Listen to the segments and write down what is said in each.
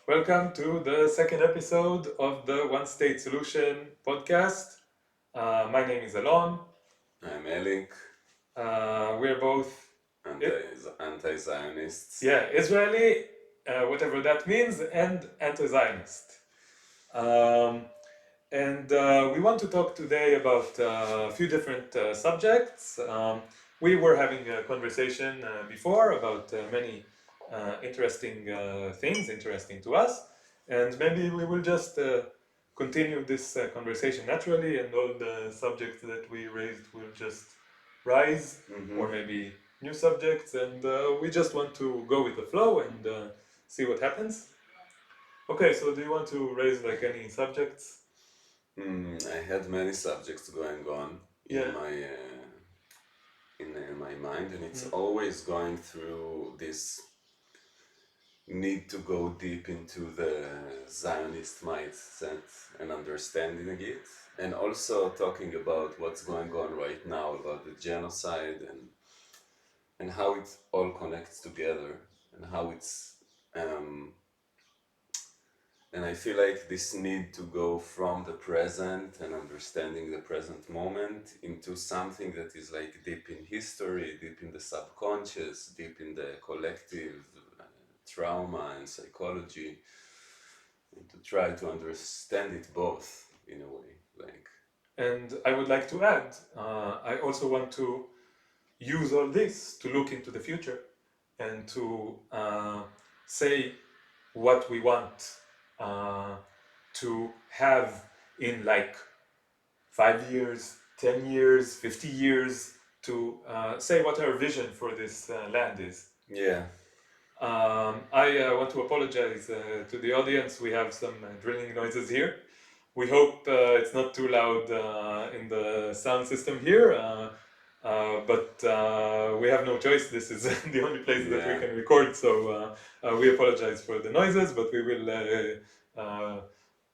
Welcome to the second episode of the One State Solution podcast. My name is Alon. I'm Elik, We're both, anti-Zionists. Israeli, whatever that means, and anti-Zionist. Um, and we want to talk today about a few different subjects. We were having a conversation before about many interesting things, interesting to us, and maybe we will just continue this conversation naturally, and all the subjects that we raised will just rise, or maybe new subjects, and we just want to go with the flow and see what happens. Okay, so do you want to raise like any subjects? I had many subjects going on Yeah. in my mind, and it's always going through this need to go deep into the Zionist mindset and understanding it, and also talking about what's going on right now about the genocide and how it all connects together and how it's and I feel like this need to go from the present and understanding the present moment into something that is like deep in history, deep in the subconscious, deep in the collective trauma and psychology, and to try to understand it both in a way. And I would like to add, I also want to use all this to look into the future and to say what we want to have in like 5 years, 10 years, 50 years, to say what our vision for this land is. Yeah. I want to apologize to the audience. We have some drilling noises here. We hope it's not too loud in the sound system here, but we have no choice. This is the only place that we can record, so we apologize for the noises, but we will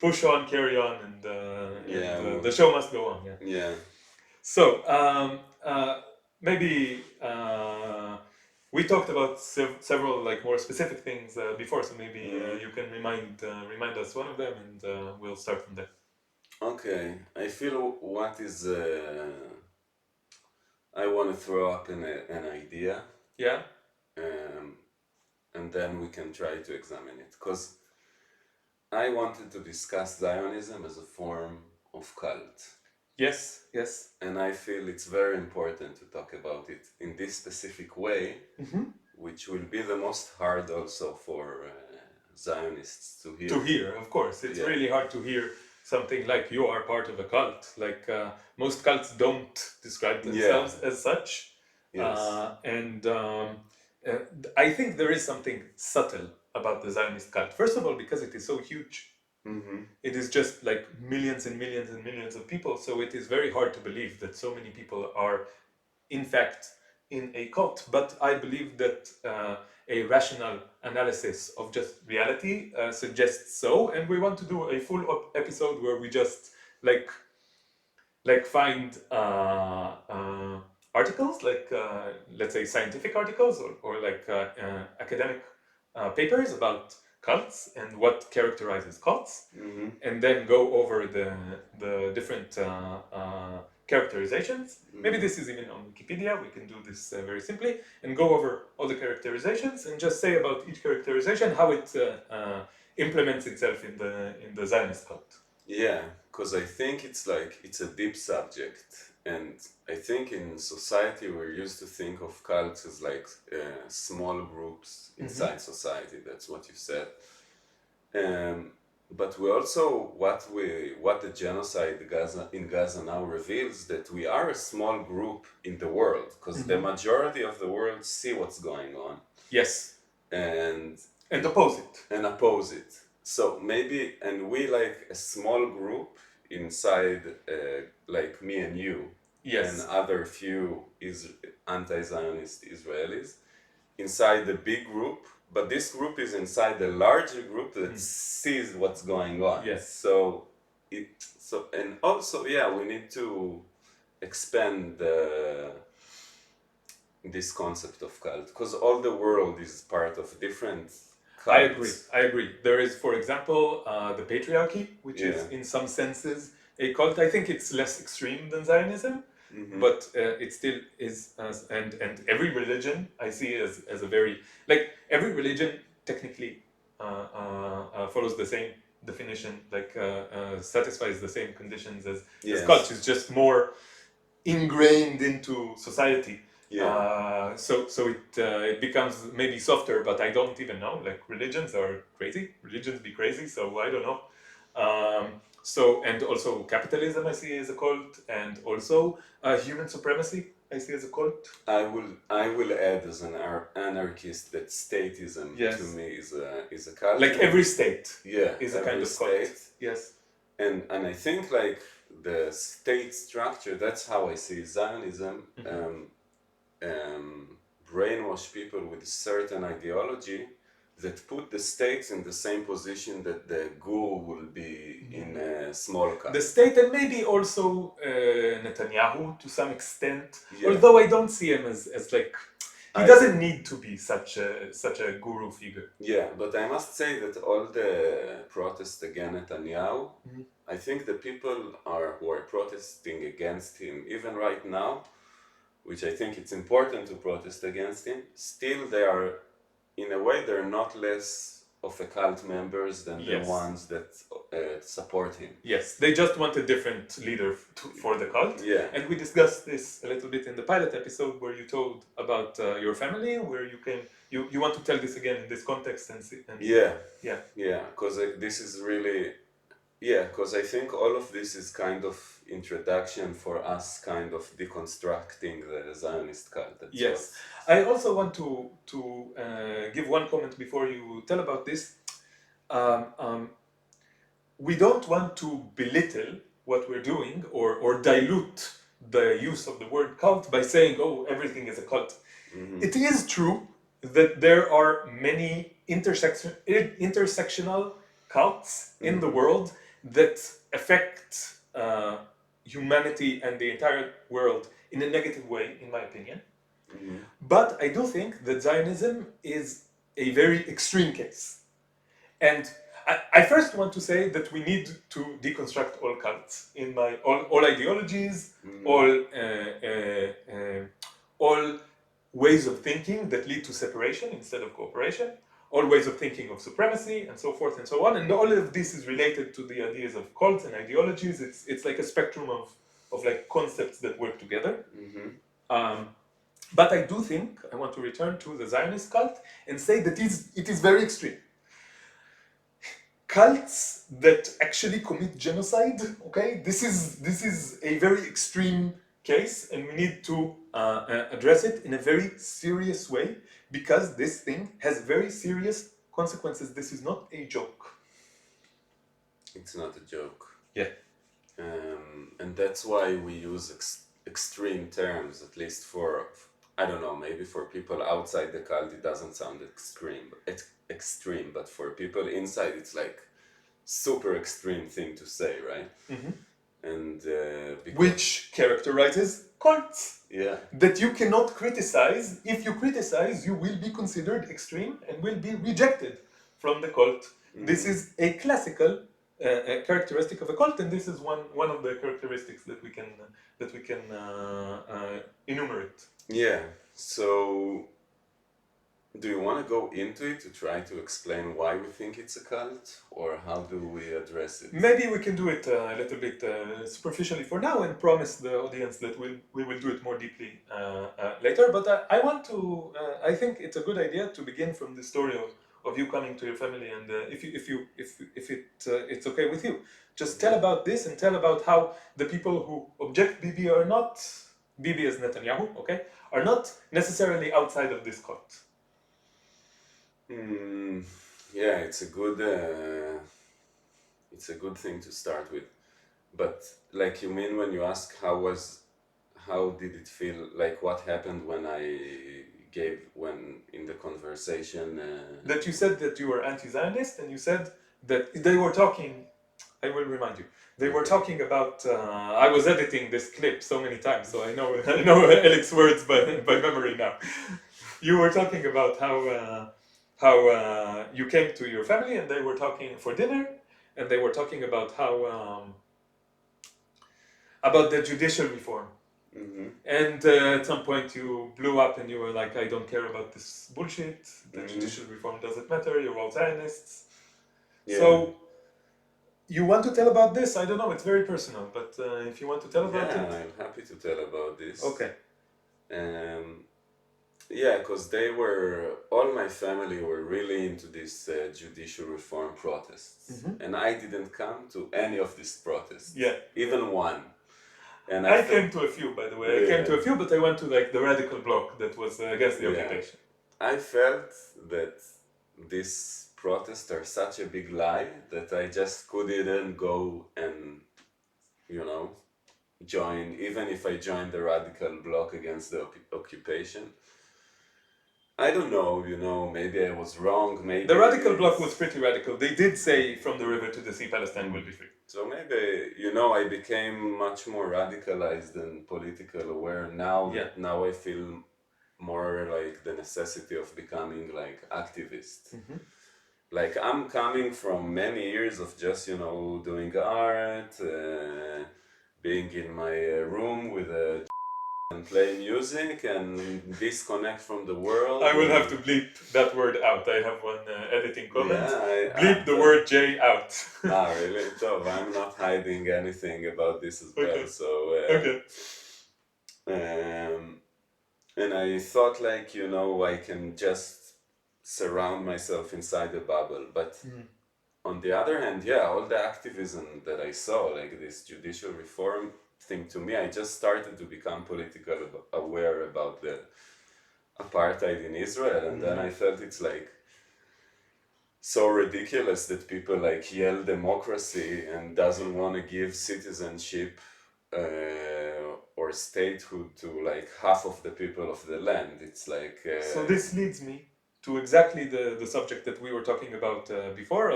push on, carry on, and the show must go on. Yeah. So maybe we talked about several like more specific things before, so maybe you can remind us one of them, and we'll start from there. Okay, I feel what is I want to throw up an idea. Yeah. And then we can try to examine it. Because I wanted to discuss Zionism as a form of cult. Yes, yes. And I feel it's very important to talk about it in this specific way, which will be the most hard also for Zionists to hear. To hear, of course. It's really hard to hear something like you are part of a cult. Like most cults don't describe themselves as such. Yes. And I think there is something subtle about the Zionist cult. First of all, because it is so huge. It is just like millions and millions and millions of people, so it is very hard to believe that so many people are in fact in a cult. But I believe that a rational analysis of just reality suggests so, and we want to do a full episode where we just like find articles, like let's say scientific articles, or like academic papers about cults and what characterizes cults, and then go over the different characterizations. Maybe this is even on Wikipedia. We can do this very simply and go over all the characterizations and just say about each characterization how it implements itself in the Zionist cult. Yeah, because I think it's a deep subject, and I think in society we're used to think of cults as like small groups inside society. That's what you said. But we also what the genocide in Gaza now reveals, that we are a small group in the world, because the majority of the world see what's going on. Yes. And oppose it. And oppose it. So maybe, and we like a small group inside, like me and you, and other few anti-Zionist Israelis, inside the big group, but this group is inside the larger group that sees what's going on. Yes. So and also, we need to expand this concept of cult, because all the world is part of different cult. I agree. There is, for example, the patriarchy, which is Yeah. in some senses a cult. I think it's less extreme than Zionism, but it still is. And every religion I see as a very, like, every religion technically follows the same definition, like satisfies the same conditions as Yes. cult. It's just more ingrained into society. Yeah. So it becomes maybe softer, but I don't even know. Like, religions are crazy. Religions be crazy. So I don't know. So, and also capitalism I see as a cult, and also human supremacy I see as a cult. I will add as an anarchist that statism Yes. to me is a cult. Like every state Yeah, is a every kind of state. cult. Yes. And I think like the state structure, that's how I see Zionism. Brainwash people with a certain ideology that put the states in the same position that the guru will be in a small cult. The state, and maybe also Netanyahu to some extent. Yeah. Although I don't see him as like, he doesn't need to be such a guru figure. Yeah, but I must say that all the protests against Netanyahu, I think the people who are protesting against him, even right now, which I think it's important to protest against him, still they are, in a way, they're not less of a cult members than the ones that support him. Yes, they just want a different leader for the cult. Yeah. And we discussed this a little bit in the pilot episode where you told about your family, where you want to tell this again in this context and see. Yeah, because this is really, because I think all of this is kind of introduction for us kind of deconstructing the Zionist cult. Yes. I also want to give one comment before you tell about this. We don't want to belittle what we're doing or dilute the use of the word cult by saying, oh, everything is a cult. It is true that there are many intersectional cults in the world that affect humanity and the entire world in a negative way, in my opinion. But I do think that Zionism is a very extreme case. And I first want to say that we need to deconstruct all cults, in my all ideologies, all ways of thinking that lead to separation instead of cooperation, all ways of thinking of supremacy, and so forth and so on. And all of this is related to the ideas of cults and ideologies. It's like a spectrum of like concepts that work together. But I do think I want to return to the Zionist cult and say that it is very extreme. Cults that actually commit genocide, okay, this is a very extreme case, and we need to address it in a very serious way, because this thing has very serious consequences. This is not a joke. It's not a joke. Yeah. And that's why we use extreme terms, at least for, I don't know, maybe for people outside the cult it doesn't sound extreme, but for people inside it's like super extreme thing to say, right? And which characterizes cults. Yeah. That you cannot criticize. If you criticize, you will be considered extreme and will be rejected from the cult. This is a classical characteristic of a cult, and this is one of the characteristics that we can enumerate. Yeah. So, do you want to go into it to try to explain why we think it's a cult, or how do we address it? Maybe we can do it a little bit superficially for now, and promise the audience that we will do it more deeply later. But I want to. I think it's a good idea to begin from the story of you coming to your family, and if it's okay with you, just tell about this and tell about how the people who object Bibi are not Bibi as Netanyahu, okay, are not necessarily outside of this cult. Yeah, it's a good thing to start with. But like, you mean when you ask how did it feel, like what happened when in the conversation that you said that you were anti-Zionist, and you said that they were talking, I will remind you, they were talking about, I was editing this clip so many times, so I know Alex's words by memory now. You were talking about how you came to your family and they were talking for dinner, and they were talking about how about the judicial reform. Mm-hmm. And at some point you blew up and you were like, I don't care about this bullshit. The judicial reform doesn't matter. You're all Zionists. Yeah. So you want to tell about this? I don't know. It's very personal, but if you want to tell about Yeah, it, I'm happy to tell about this. okay. Yeah, because all my family were really into this judicial reform protests. And I didn't come to any of these protests. Yeah. Even one. And I came to a few, by the way. I came to a few, but I went to like the radical bloc that was against the occupation. I felt that these protests are such a big lie that I just couldn't go and, join, even if I joined the radical bloc against the occupation. I don't know, maybe I was wrong, maybe... The radical bloc was pretty radical. They did say from the river to the sea, Palestine will be free. So maybe, I became much more radicalized and political aware. Now I feel more like the necessity of becoming like activist. Like I'm coming from many years of just, doing art, being in my room with a and play music and disconnect from the world. I will have to bleep that word out. I have one editing comment. Yeah, bleep the word J out. Really? So I'm not hiding anything about this as well. Okay. So Okay. And I thought like, I can just surround myself inside a bubble. But on the other hand, all the activism that I saw, like this judicial reform thing, to me, I just started to become politically aware about the apartheid in Israel, and then I felt it's like so ridiculous that people like yell democracy and doesn't want to give citizenship or statehood to like half of the people of the land. It's like so this leads me to exactly the subject that we were talking about before.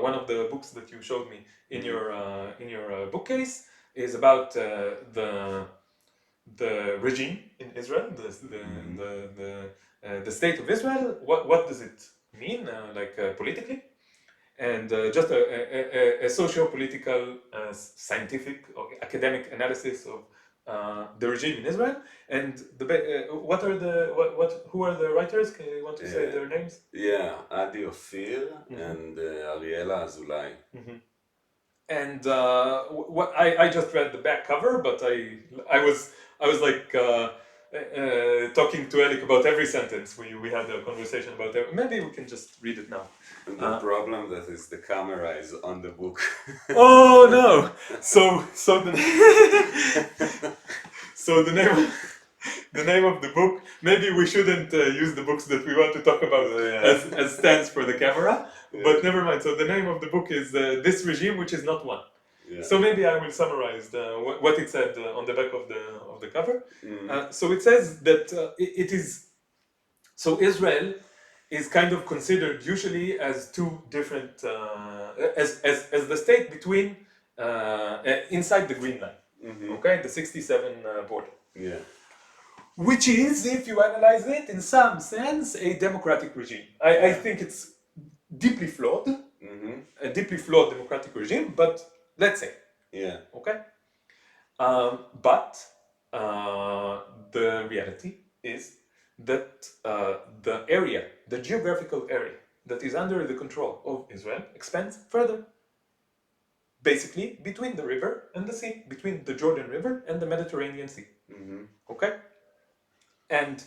One of the books that you showed me in your bookcase is about the regime in Israel, the state of Israel. What does it mean, politically? And just a socio-political, scientific, or academic analysis of the regime in Israel. And who are the writers? Can you want to say their names? Yeah, Adi Ophir and Ariela Azulai. And what I just read the back cover, but I was like talking to Elik about every sentence. We had a conversation about it. Maybe we can just read it now. And the problem that is the camera is on the book. Oh no! So the name of the book. Maybe we shouldn't use the books that we want to talk about as stands for the camera. But never mind. So the name of the book is This Regime, which is not one. Yeah. So maybe I will summarize what it said on the back of the cover. So it says that it is. So Israel is kind of considered usually as two different as the state between inside the Green Line. Okay, the 67 border. Yeah. Which is, if you analyze it, in some sense, a democratic regime. I think it's deeply flawed, a deeply flawed democratic regime, but let's say. Yeah. Okay? But the reality is that the geographical area that is under the control of Israel expands further. Basically, between the river and the sea, between the Jordan River and the Mediterranean Sea. Okay? And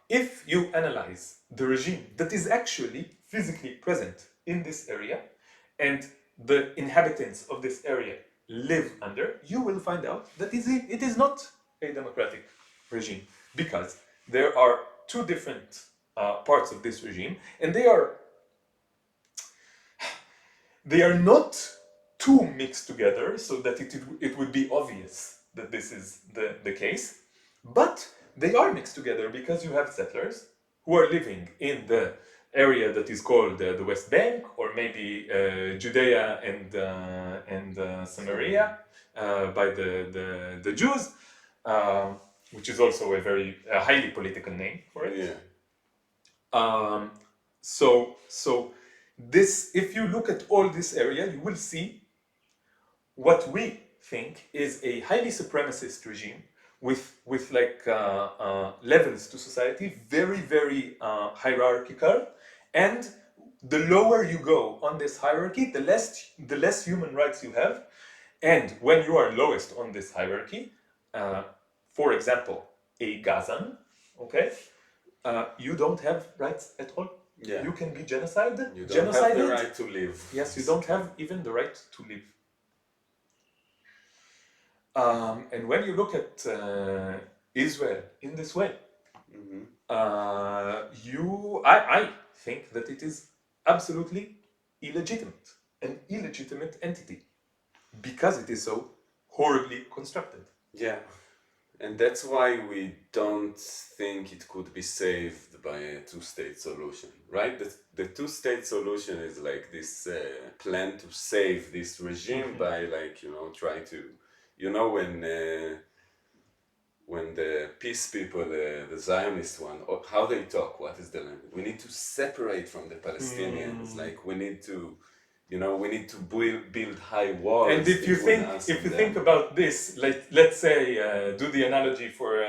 if you analyze the regime that is actually physically present in this area, and the inhabitants of this area live under, you will find out that it is not a democratic regime, because there are two different parts of this regime, and they are not too mixed together so that it would be obvious that this is the case, but they are mixed together because you have settlers who are living in the area that is called the West Bank, or maybe Judea and Samaria by the Jews, which is also a very highly political name for it. Yeah. So this, if you look at all this area, you will see what we think is a highly supremacist regime with like levels to society, very hierarchical, and the lower you go on this hierarchy, the less human rights you have, and when you are lowest on this hierarchy, for example, a Gazan, okay, you don't have rights at all. Yeah. You can be genocided. You don't have the right to live. Yes, you don't have even the right to live. And when you look at Israel in this way, I think that it is absolutely illegitimate, an illegitimate entity, because it is so horribly constructed. Yeah, and that's why we don't think it could be saved by a two-state solution, right? The two-state solution is like this plan to save this regime by, like, try to, when the peace people, the Zionist one, how they talk, what is the language? We need to separate from the Palestinians. Like, we need to build high walls. And if you think about this, let's say, do the analogy for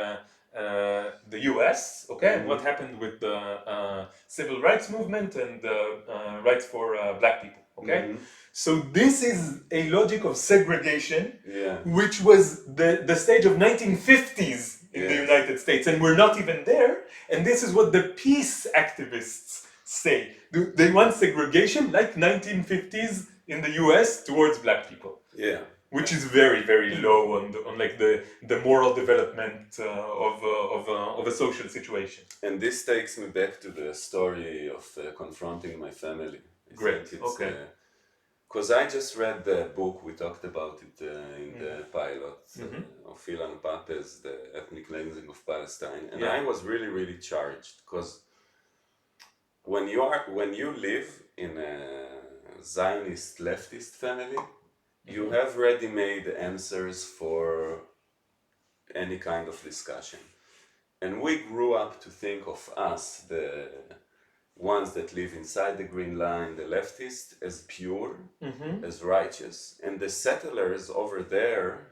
the U.S., okay, and what happened with the civil rights movement and the rights for black people, okay. So this is a logic of segregation, which was the stage of 1950s in the United States, and we're not even there. And this is what the peace activists say. They want segregation like 1950s in the US towards black people. Yeah. Which is very low on like the moral development of a social situation. And this takes me back to the story of confronting my family. Great. Okay. Because I just read the book, we talked about it in the pilot of Ilan Pappes, The Ethnic Cleansing of Palestine, and I was really charged, because when you live in a Zionist leftist family, you have ready-made answers for any kind of discussion. And we grew up to think of us, the ones that live inside the green line, the leftists, as pure, as righteous, and the settlers over there,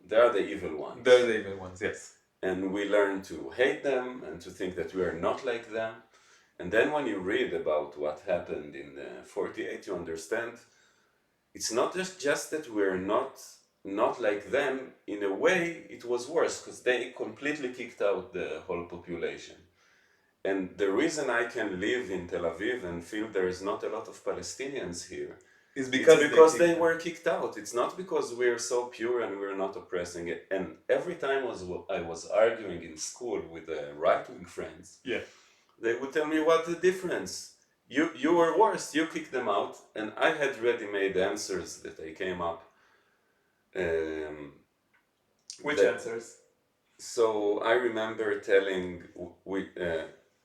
they are the evil ones. They're the evil ones, yes. And we learn to hate them and to think that we are not like them. And then when you read about what happened in 48, you understand it's not just that we're not like them. In a way, it was worse, because they completely kicked out the whole population. And the reason I can live in Tel Aviv and feel there is not a lot of Palestinians here is because they were kicked out. It's not because we're so pure and we're not oppressing it. And every time I was arguing in school with right-wing friends, they would tell me, what's the difference? You were worse, you kicked them out. And I had ready-made answers that I came up. Which answers? So I remember telling,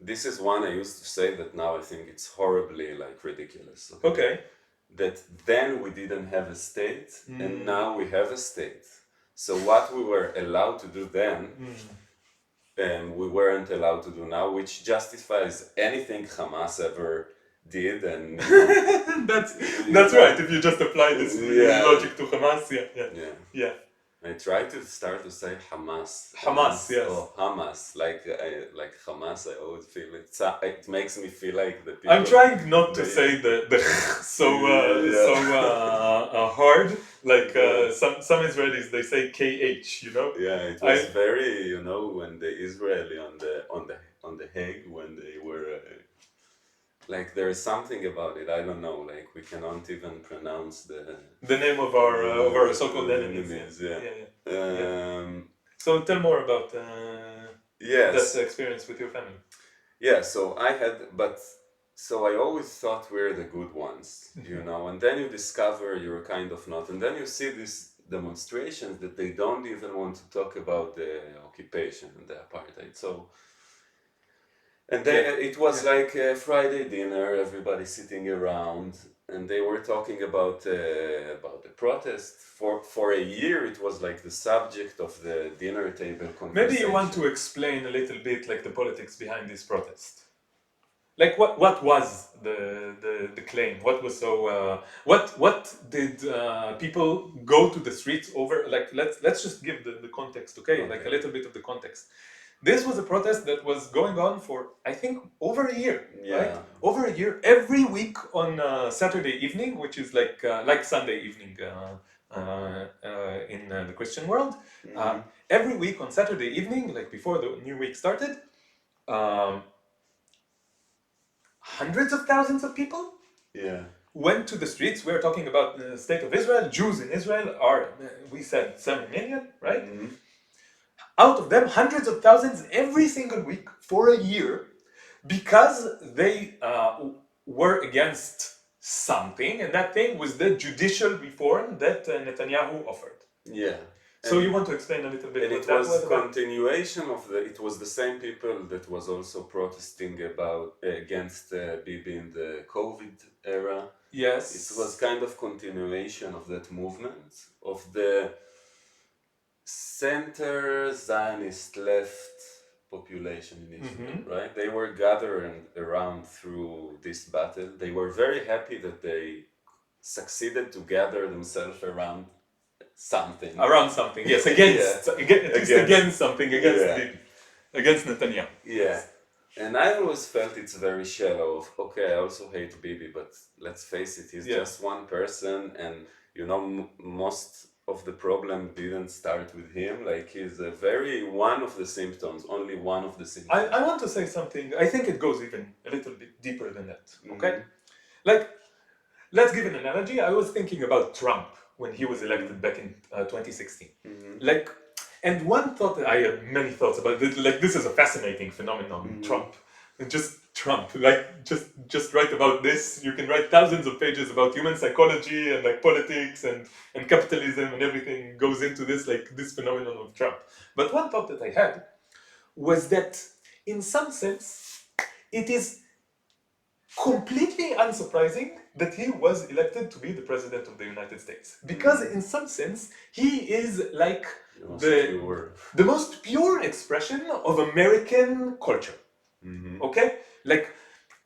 this is one I used to say that now I think it's horribly ridiculous. Okay. That then we didn't have a state, and now we have a state. So what we were allowed to do then, we weren't allowed to do now, which justifies anything Hamas ever did. And that's right. If you just apply this logic to Hamas, yeah. I try to start to say Hamas. Hamas, yes. Oh, Hamas. Like Hamas, I always feel it makes me feel like the people. I'm trying not to say the so hard. Like some Israelis, they say KH, Yeah, it was very, when the Israeli on the Hague, when they were like, there is something about it, I don't know, like we cannot even pronounce the name of our so-called enemies. So tell more about that experience with your family. Yeah, so I always thought we're the good ones, and then you discover you're kind of not, and then you see these demonstrations that they don't even want to talk about the occupation and the apartheid. So. And it was like a Friday dinner, everybody sitting around, and they were talking about the protest. For a year, it was like the subject of the dinner table conversation. Maybe you want to explain a little bit like the politics behind this protest. like what was the claim? What was so what did people go to the streets over? Like let's just give the context, okay? Like a little bit of the context. This was a protest that was going on for I think over a year, right? Yeah. Over a year, every week on Saturday evening, which is like Sunday evening in the Christian world. Every week on Saturday evening, like before the new week started, um, hundreds of thousands of people Yeah. went to the streets. We're talking about the state of Israel. Jews in Israel are, we said, 7 million, right? Out of them, hundreds of thousands every single week for a year because they were against something, and that thing was the judicial reform that Netanyahu offered. Yeah. So you want to explain a little bit And what it that was was about? continuation of it was the same people that was also protesting about against Bibi in the COVID era. Yes. It was kind of continuation of that movement of the center Zionist Left population in Israel, right? They were gathering around through this battle. They were very happy that they succeeded to gather themselves around something. Around something, yes, against, against something, against Netanyahu. Yeah. And I always felt it's very shallow of, okay, I also hate Bibi, but let's face it, he's just one person, and you know, most of the problem didn't start with him. Like, he's a very one of the symptoms, only one of the symptoms. I want to say something. I think it goes even a little bit deeper than that, okay? Like, let's give an analogy. I was thinking about Trump when he was elected back in 2016. Like, and one thought that I had many thoughts about it, like this is a fascinating phenomenon, Trump. And just Trump, like just write about this. You can write thousands of pages about human psychology and like politics and capitalism and everything goes into this, like this phenomenon of Trump. But one thought that I had was that in some sense, it is completely unsurprising that he was elected to be the president of the United States. Because in some sense, he is like the most pure expression of American culture. Okay? Like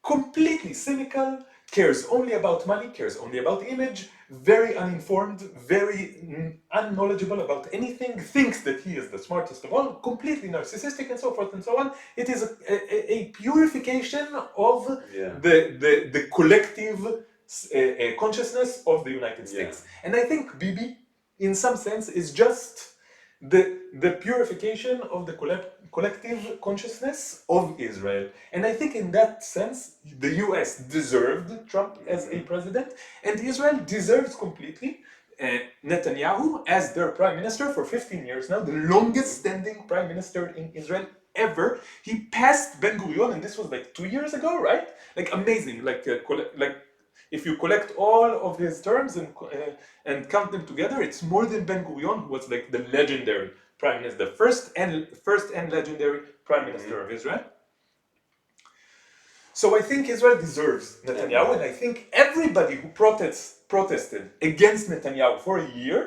completely cynical, cares only about money, cares only about image, very uninformed, very unknowledgeable about anything, thinks that he is the smartest of all, completely narcissistic, and so forth and so on. It is a purification of the collective consciousness of the United States. And I think Bibi, in some sense, is just the purification of the collective consciousness of Israel. And I think in that sense, the US deserved Trump as a president, and Israel deserves completely Netanyahu as their prime minister for 15 years now, the longest standing prime minister in Israel ever. He passed Ben Gurion, and this was like 2 years ago, right? Like amazing, like if you collect all of his terms and count them together, it's more than Ben Gurion, who was like the legendary prime minister, the first and legendary prime minister of Israel. So I think Israel deserves Netanyahu, and I think everybody who protested against Netanyahu for a year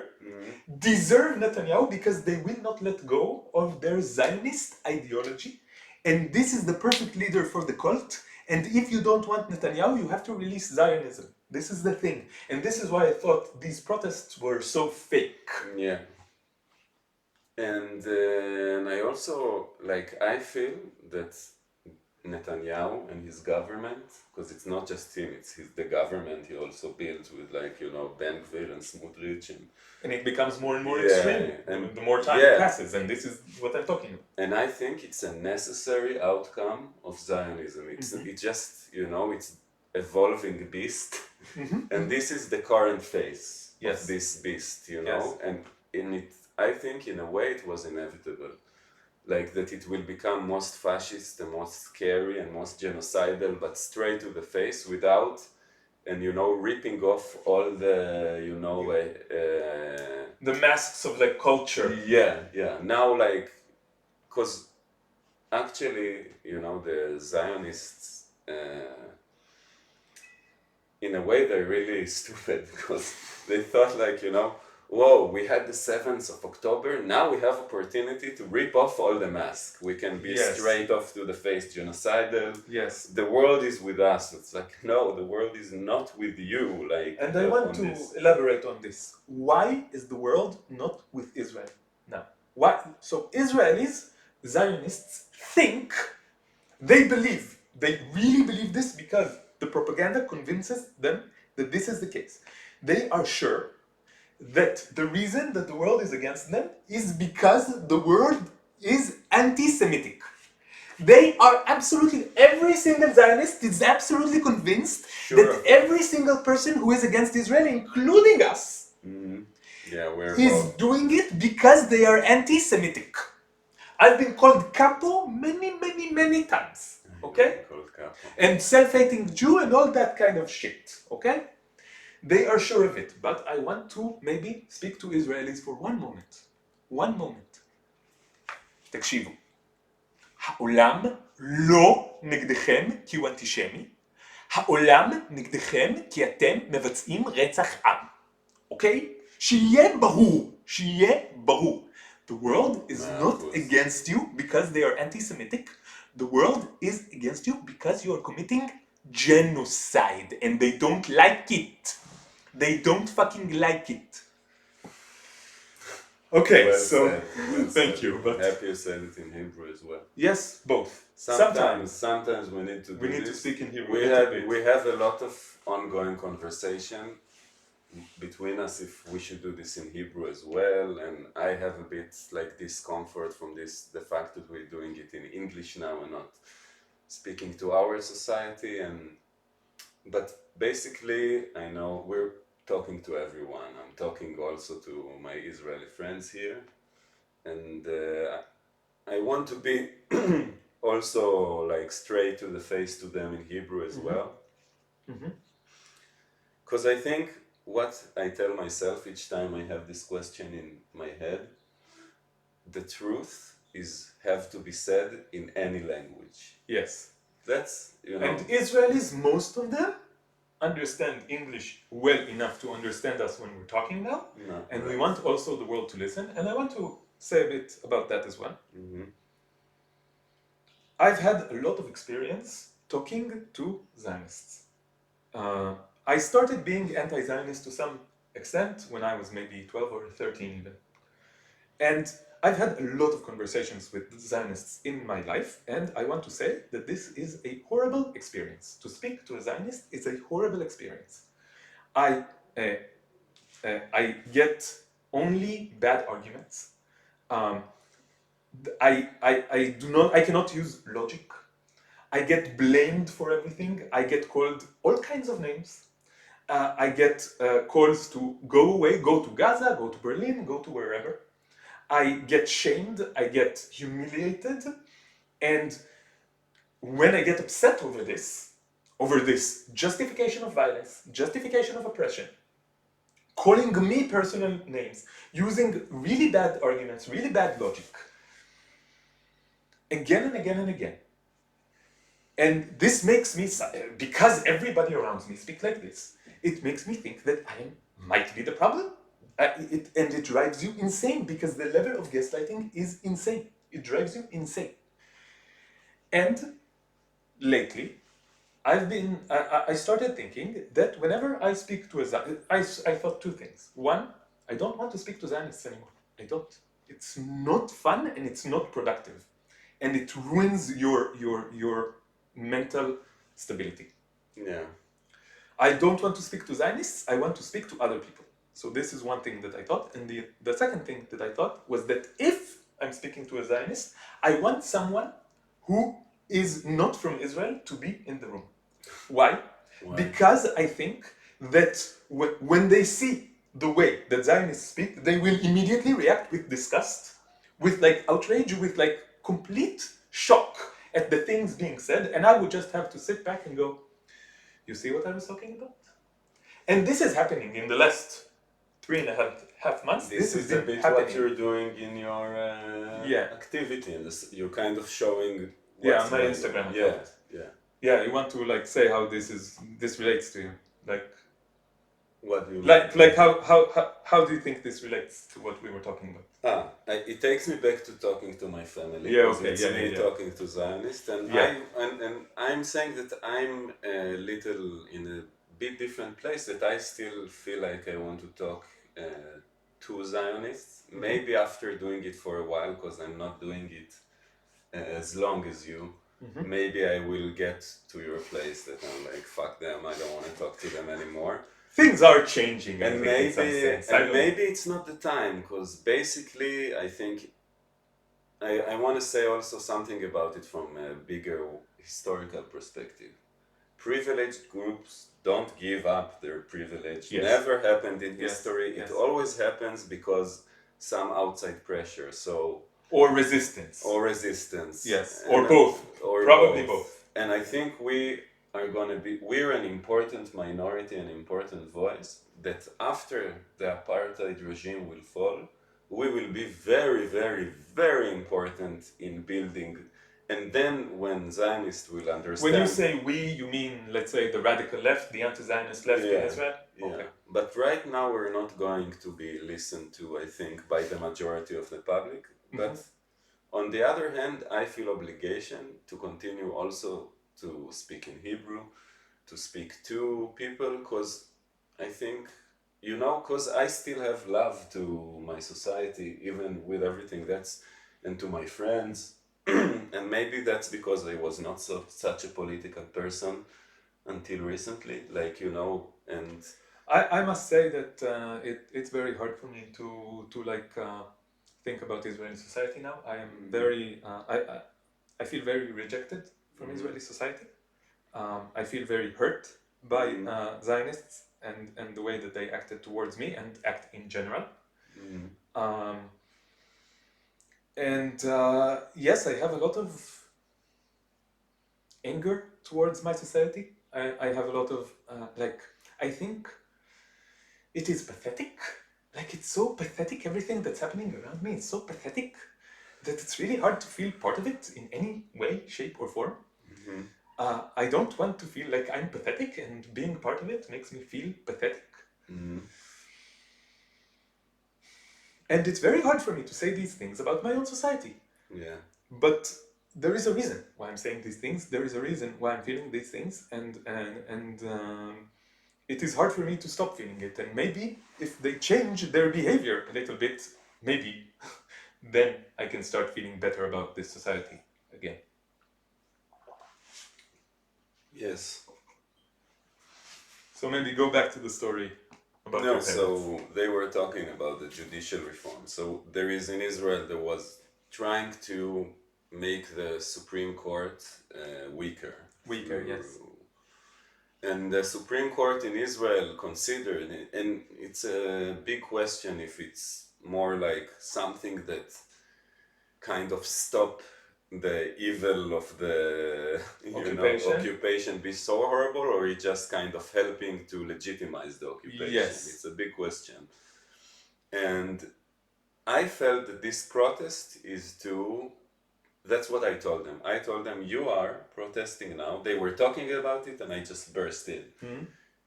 deserve Netanyahu because they will not let go of their Zionist ideology, and this is the perfect leader for the cult. And if you don't want Netanyahu, you have to release Zionism. This is the thing. And this is why I thought these protests were so fake. Yeah. And I also, like, I feel that Netanyahu and his government, because it's not just him, it's the government he also builds with, like, you know, Ben Gvir and Smotrich. And it becomes more and more extreme and the more time passes, and this is what I'm talking about. And I think it's a necessary outcome of Zionism. It's just, you know, it's evolving beast, and this is the current phase of this beast, you know, and in it, I think in a way it was inevitable. Like that it will become most fascist and most scary and most genocidal, but straight to the face without, and you know, ripping off all the, you know, the masks of like culture. Yeah. Now, like, because actually, you know, the Zionists, in a way, they're really stupid because they thought, like, you know, whoa, we had the 7th of October, now we have opportunity to rip off all the masks. We can be Yes. straight off to the face genocidal. Yes. The world is with us. It's like, no, the world is not with you. Like, And I want to elaborate on this. Why is the world not with Israel now? Why? So Israelis, Zionists, think, they really believe this because the propaganda convinces them that this is the case. They are sure that the reason that the world is against them is because the world is anti-Semitic. They are absolutely, every single Zionist is absolutely convinced that every single person who is against Israel, including us, is doing it because they are anti-Semitic. I've been called capo many times, okay? And self-hating Jew and all that kind of shit, okay? They are sure of it, but I want to maybe speak to Israelis for one moment. One moment. תקשיבו. העולם לא נגדכם כי הוא אנטישמי. העולם נגדכם כי אתם מבצעים רצח עם. אוקיי? שיהיה ברור. שיהיה ברור. The world is not against you because they are anti-Semitic. The world is against you because you are committing genocide and they don't like it. They don't fucking like it. Okay, well so said. thank you. But happy you said it in Hebrew as well. Yes, both. Sometimes we need to. We need to speak in Hebrew. We have a lot of ongoing conversation between us if we should do this in Hebrew as well, and I have a bit like discomfort from the fact that we're doing it in English now and not speaking to our society. But basically, I know we're talking to everyone. I'm talking also to my Israeli friends here, and I want to be also like straight to the face to them in Hebrew as well, because I think what I tell myself each time I have this question in my head, the truth have to be said in any language. Yes. That's, And Israelis, most of them, understand English well enough to understand us when we're talking now. No, and we want also the world to listen. And I want to say a bit about that as well. I've had a lot of experience talking to Zionists. I started being anti-Zionist to some extent when I was maybe 12 or 13 even. And I've had a lot of conversations with Zionists in my life, and I want to say that this is a horrible experience. To speak to a Zionist is a horrible experience. I get only bad arguments. I cannot use logic. I get blamed for everything. I get called all kinds of names. I get calls to go away, go to Gaza, go to Berlin, go to wherever. I get shamed, I get humiliated, and when I get upset over this justification of violence, justification of oppression, calling me personal names, using really bad arguments, really bad logic, again and again and again. And this makes me, because everybody around me speak like this, it makes me think that I might be the problem. And it drives you insane because the level of gaslighting is insane. It drives you insane. And lately, I started thinking that whenever I speak to a Zionist, I thought two things. One, I don't want to speak to Zionists anymore. I don't. It's not fun and it's not productive. And it ruins your mental stability. Yeah. I don't want to speak to Zionists, I want to speak to other people. So this is one thing that I thought. And the second thing that I thought was that if I'm speaking to a Zionist, I want someone who is not from Israel to be in the room. Why? Because I think that when they see the way that Zionists speak, they will immediately react with disgust, with like outrage, with like complete shock at the things being said. And I would just have to sit back and go, you see what I was talking about? And this is happening in the last 3.5 months. This is a bit what you're doing in your activity. You're kind of showing. On my Instagram account. Yeah, you want to like say how this relates to you, like. What do you mean? Like how do you think this relates to what we were talking about? It takes me back to talking to my family. Yeah, 'Cause okay, it's me talking to Zionists, and Yeah. I'm saying that I'm a little in a bit different place. That I still feel like I want to talk to Zionists. Maybe after doing it for a while, because I'm not doing it as long as you. Maybe I will get to your place that I'm like, fuck them, I don't want to talk to them anymore. Things are changing, I think, in some sense. And maybe it's not the time, because basically I think I want to say also something about it from a bigger historical perspective. Privileged groups don't give up their privilege. Yes. Never happened in Yes, history. yes. It always happens because some outside pressure. So Or resistance. Yes, or both. Probably both. And I think we're an important minority, an important voice, that after the apartheid regime will fall, we will be very, very, very important in building. And then when Zionists will understand... When you say we, you mean, let's say, the radical left, the anti-Zionist left in Israel? Yeah. Okay. But right now we're not going to be listened to, I think, by the majority of the public. But on the other hand, I feel obligation to continue also to speak in Hebrew, to speak to people, because I think, because I still have love to my society, even with everything and to my friends. And maybe that's because I was not such a political person until recently, and... I must say that it's very hard for me to think about Israeli society now. I am very I feel very rejected from Israeli society. I feel very hurt by Zionists and the way that they acted towards me and act in general. And yes, I have a lot of anger towards my society. I have a lot of I think it is pathetic. Like, it's so pathetic, everything that's happening around me is so pathetic that it's really hard to feel part of it in any way, shape, or form. I don't want to feel like I'm pathetic, and being part of it makes me feel pathetic. And it's very hard for me to say these things about my own society. Yeah. But there is a reason why I'm saying these things. There is a reason why I'm feeling these things, and it is hard for me to stop feeling it. And maybe if they change their behavior a little bit, maybe then I can start feeling better about this society again. Yes. So maybe go back to the story about your parents. So they were talking about the judicial reform. So there is in Israel, there was trying to make the Supreme Court weaker. Weaker, yes. And the Supreme Court in Israel considered, and it's a big question if it's more like something that kind of stop the evil of the occupation be so horrible, or it just kind of helping to legitimize the occupation. Yes. It's a big question. And I felt that this protest is that's what I told them. I told them, you are protesting now. They were talking about it and I just burst in.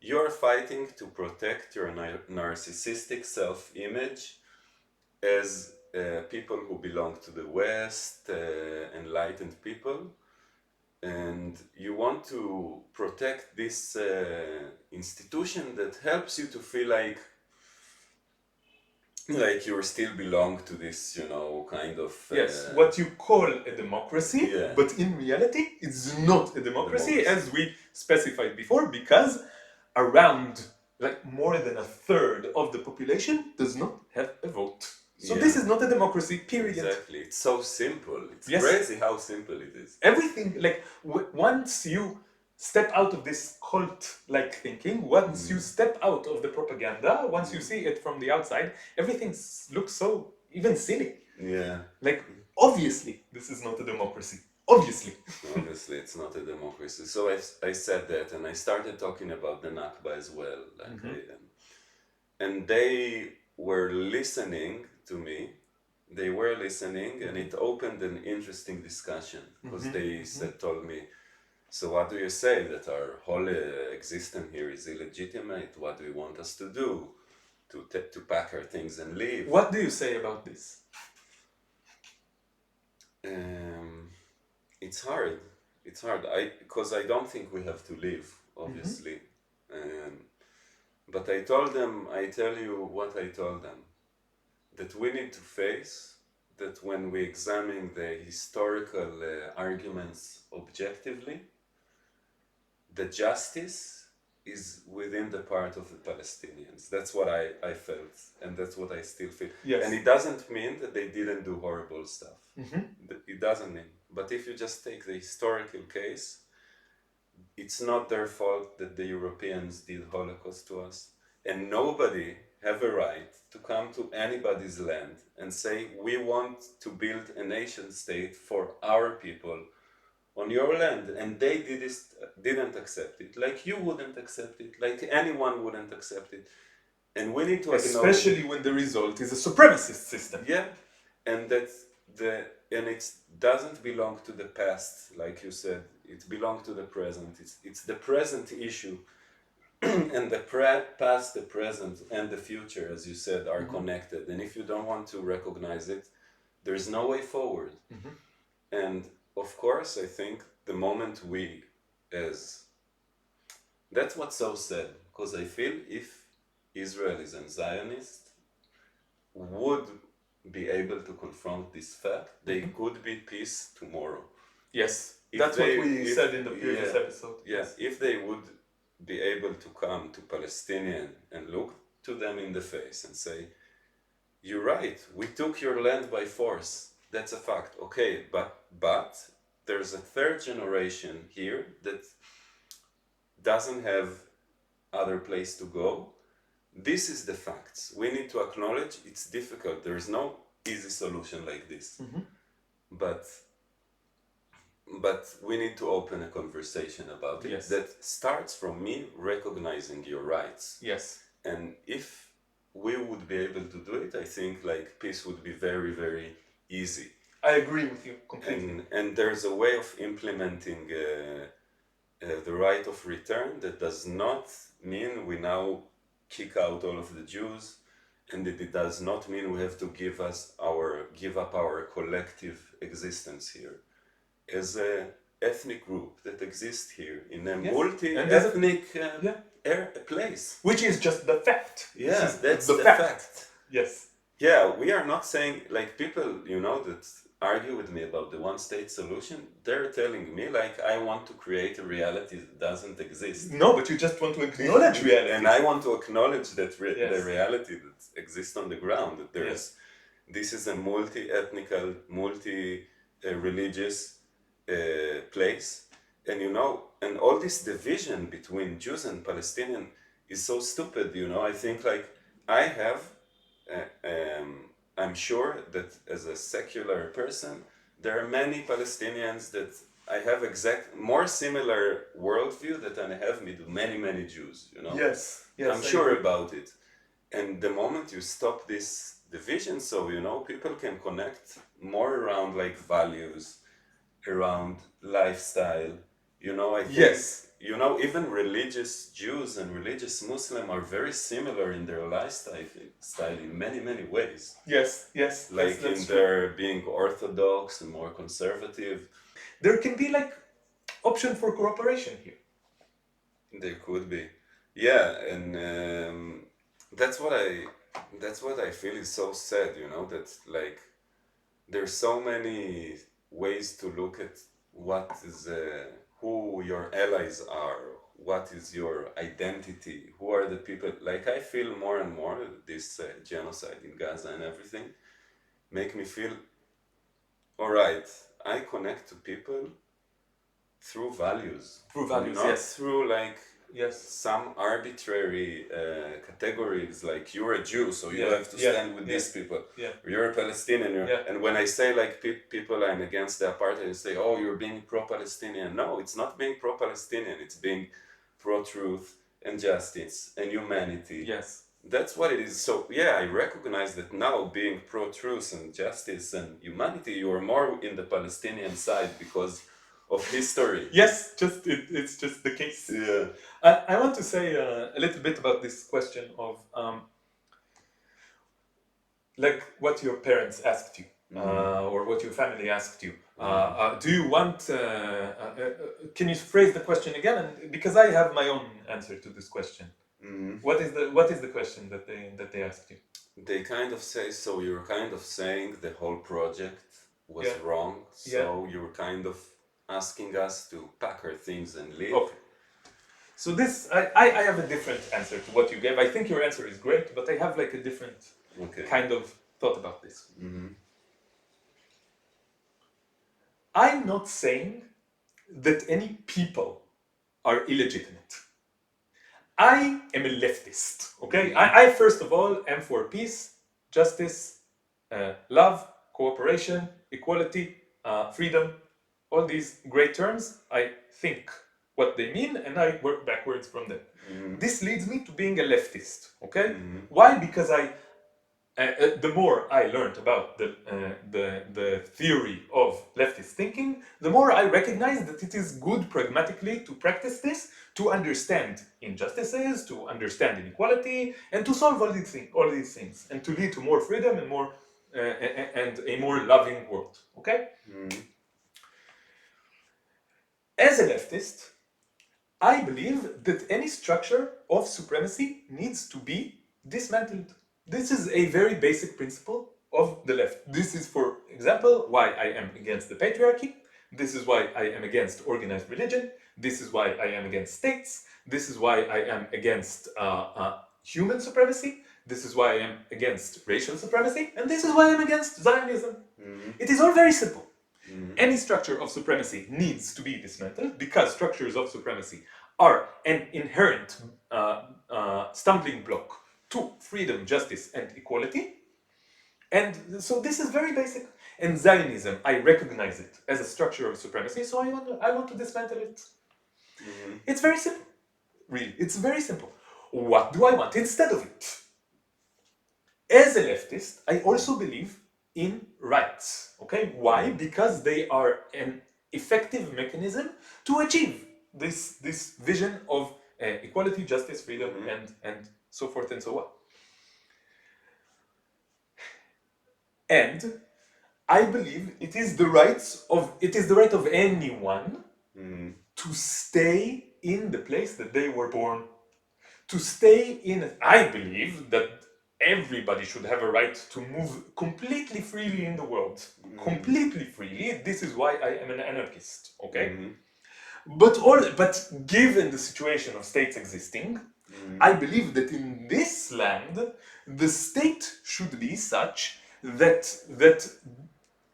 You are fighting to protect your narcissistic self-image as people who belong to the West, enlightened people. And you want to protect this institution that helps you to feel like you still belong to this, kind of... yes, what you call a democracy, but in reality, it's not a democracy, as we specified before, because around more than a third of the population does not have a vote. So this is not a democracy, period. Exactly. It's so simple. It's crazy how simple it is. Everything, once you step out of this cult-like thinking, once you step out of the propaganda, once you see it from the outside, everything looks so even silly. Yeah. Obviously, this is not a democracy. Obviously, it's not a democracy. So I said that, and I started talking about the Nakba as well. And they were listening to me. They were listening, and it opened an interesting discussion, because they told me, So what do you say? That our whole existence here is illegitimate? What do you want us to do? To pack our things and leave? What do you say about this? It's hard. It's hard. Because I don't think we have to leave, obviously. But I tell you what I told them, that we need to face that when we examine the historical arguments objectively, the justice is within the part of the Palestinians. That's what I felt, and that's what I still feel. Yes. And it doesn't mean that they didn't do horrible stuff. Mm-hmm. It doesn't mean. But if you just take the historical case, it's not their fault that the Europeans did Holocaust to us. And nobody have a right to come to anybody's land and say, we want to build a nation state for our people on your land. And they didn't accept it. Like you wouldn't accept it. Like anyone wouldn't accept it. And we need to acknowledge, especially when the result is a supremacist system. Yeah. And it doesn't belong to the past, like you said. It belongs to the present. It's the present issue. And the past, the present, and the future, as you said, are connected. And if you don't want to recognize it, there's no way forward. And of course, I think the moment that's what's so sad, because I feel if Israelis and Zionists would be able to confront this fact, they could be peace tomorrow. Yes, that's what we said in the previous episode. Yes, if they would be able to come to Palestinian and look to them in the face and say, you're right, we took your land by force. That's a fact. Okay, but there's a third generation here that doesn't have other place to go. This is the facts. We need to acknowledge it's difficult. There is no easy solution like this. But we need to open a conversation about it that starts from me recognizing your rights. Yes. And if we would be able to do it, I think like peace would be very, very easy. I agree with you completely. And there's a way of implementing the right of return that does not mean we now kick out all of the Jews, and it does not mean we have to give up our collective existence here as an ethnic group that exists here in a multi-ethnic place. Which is just the fact. Yeah, that's the fact. Yes. Yeah, we are not saying, like people, that argue with me about the one-state solution, they're telling me, like, I want to create a reality that doesn't exist. No, but you just want to acknowledge reality. And I want to acknowledge that the reality that exists on the ground, that this is a multi-ethnical, multi-religious place. And, and all this division between Jews and Palestinian is so stupid, I think, like, I'm sure that as a secular person, there are many Palestinians that I have more similar worldview than I have with many, many Jews, Yes. I'm sure about it. And the moment you stop this division, so, people can connect more around like values, around lifestyle, I think, even religious Jews and religious Muslim are very similar in their lifestyle in many, many ways. Yes. Like that's their being orthodox and more conservative. There can be like option for cooperation here. There could be. Yeah, and that's what I feel is so sad, that like there's so many ways to look at what is who your allies are, what is your identity, who are the people. Like I feel more and more this genocide in Gaza and everything make me feel, all right, I connect to people through values. Not through like some arbitrary categories, like you're a Jew, so you have to stand with these people. You're a Palestinian. And when I say like people I'm against the apartheid, you say, oh, you're being pro-Palestinian. No, it's not being pro-Palestinian. It's being pro-truth and justice and humanity. Yes. That's what it is. So I recognize that now being pro-truth and justice and humanity, you are more in the Palestinian side because of history. Yes, it's just the case. Yeah. I want to say a little bit about this question of like what your parents asked you or what your family asked you. Do you want? Can you phrase the question again? And because I have my own answer to this question. What is the question that they asked you? They kind of say, so you're kind of saying the whole project was Yeah. wrong, so Yeah. you're kind of asking us to pack our things and leave. Okay. So this, I have a different answer to what you gave. I think your answer is great, but I have like a different kind of thought about this. I'm not saying that any people are illegitimate. I am a leftist, okay? I first of all am for peace, justice, love, cooperation, equality, freedom, all these great terms. I think what they mean and I work backwards from them. This leads me to being a leftist, okay? Why? Because the more I learned about the theory of leftist thinking, the more I recognize that it is good pragmatically to practice this, to understand injustices, to understand inequality, and to solve all these things, and to lead to more freedom and more and a more loving world. Okay. As a leftist, I believe that any structure of supremacy needs to be dismantled. This is a very basic principle of the left. This is, for example, why I am against the patriarchy. This is why I am against organized religion. This is why I am against states. This is why I am against human supremacy. This is why I am against racial supremacy. And this is why I am against Zionism. It is all very simple. Any structure of supremacy needs to be dismantled because structures of supremacy are an inherent stumbling block to freedom, justice, and equality. And so this is very basic. And Zionism, I recognize it as a structure of supremacy, so I want to dismantle it. It's very simple. Really, it's very simple. What do I want instead of it? As a leftist, I also believe in rights. Okay, why? Because they are an effective mechanism to achieve this vision of equality, justice, freedom, and so forth and so on. And I believe it is the right of anyone to stay in the place that they were born. To stay in. I believe that everybody should have a right to move completely freely in the world. Completely freely. This is why I am an anarchist. Okay. But given the situation of states existing, I believe that in this land, the state should be such that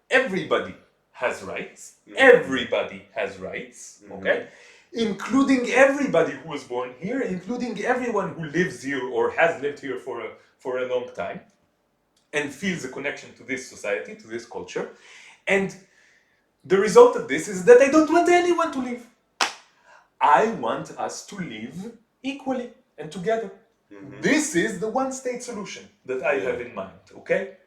everybody has rights. Everybody has rights. Okay. Including everybody who was born here, including everyone who lives here or has lived here for a long time, and feels a connection to this society, to this culture. And the result of this is that I don't want anyone to leave. I want us to live equally and together. This is the one-state solution that I have in mind, okay?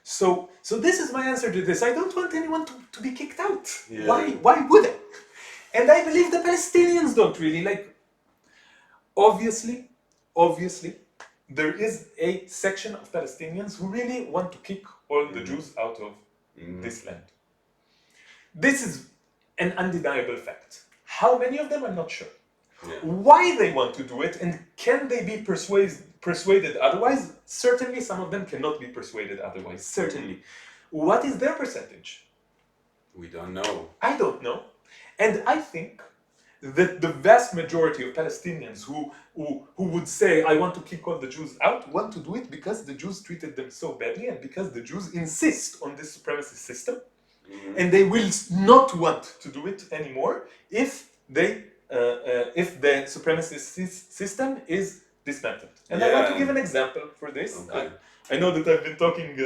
So this is my answer to this. I don't want anyone to be kicked out. Why would I? And I believe the Palestinians don't really. Like, obviously, there is a section of Palestinians who really want to kick all the Jews out of this land. This is an undeniable fact. How many of them, I'm not sure. Why they want to do it, and can they be persuaded otherwise? Certainly some of them cannot be persuaded otherwise. Certainly. What is their percentage? We don't know. I don't know. And I think that the vast majority of Palestinians who would say, I want to kick all the Jews out, want to do it because the Jews treated them so badly and because the Jews insist on this supremacist system. And they will not want to do it anymore if the supremacist system is dismantled. And I want to give an example for this. Okay. I know that I've been talking...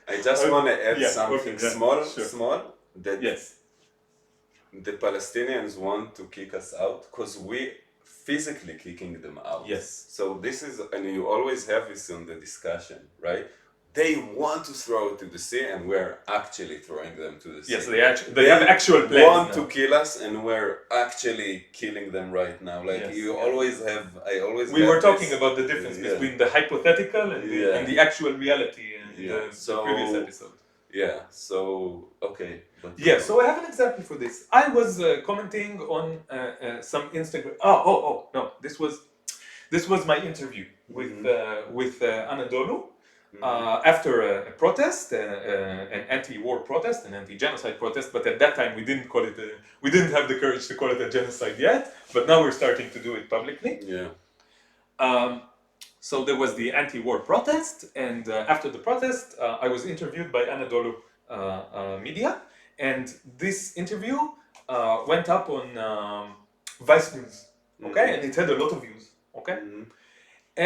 I just want to add something small. That yes. The Palestinians want to kick us out because we physically kicking them out. Yes. So this is, and you always have this in the discussion, right? they want to throw it to the sea, and we're actually throwing them to the sea. Yes, they have actual plans want now. to kill us, and we're actually killing them right now. Like Yes, you yeah. always have, I always. We get were talking this- about the difference yeah. between the hypothetical and the actual reality in the previous episode. Yeah. So okay. But Yeah, so I have an example for this. I was commenting on some Instagram. No, this was my interview with Anadolu after a protest, an anti-war protest, an anti-genocide protest. But at that time, we didn't call it. We didn't have the courage to call it a genocide yet. But now we're starting to do it publicly. Yeah. So there was the anti-war protest, and after the protest, I was interviewed by Anadolu Media, and this interview went up on Vice News, okay, and it had a lot of views, okay,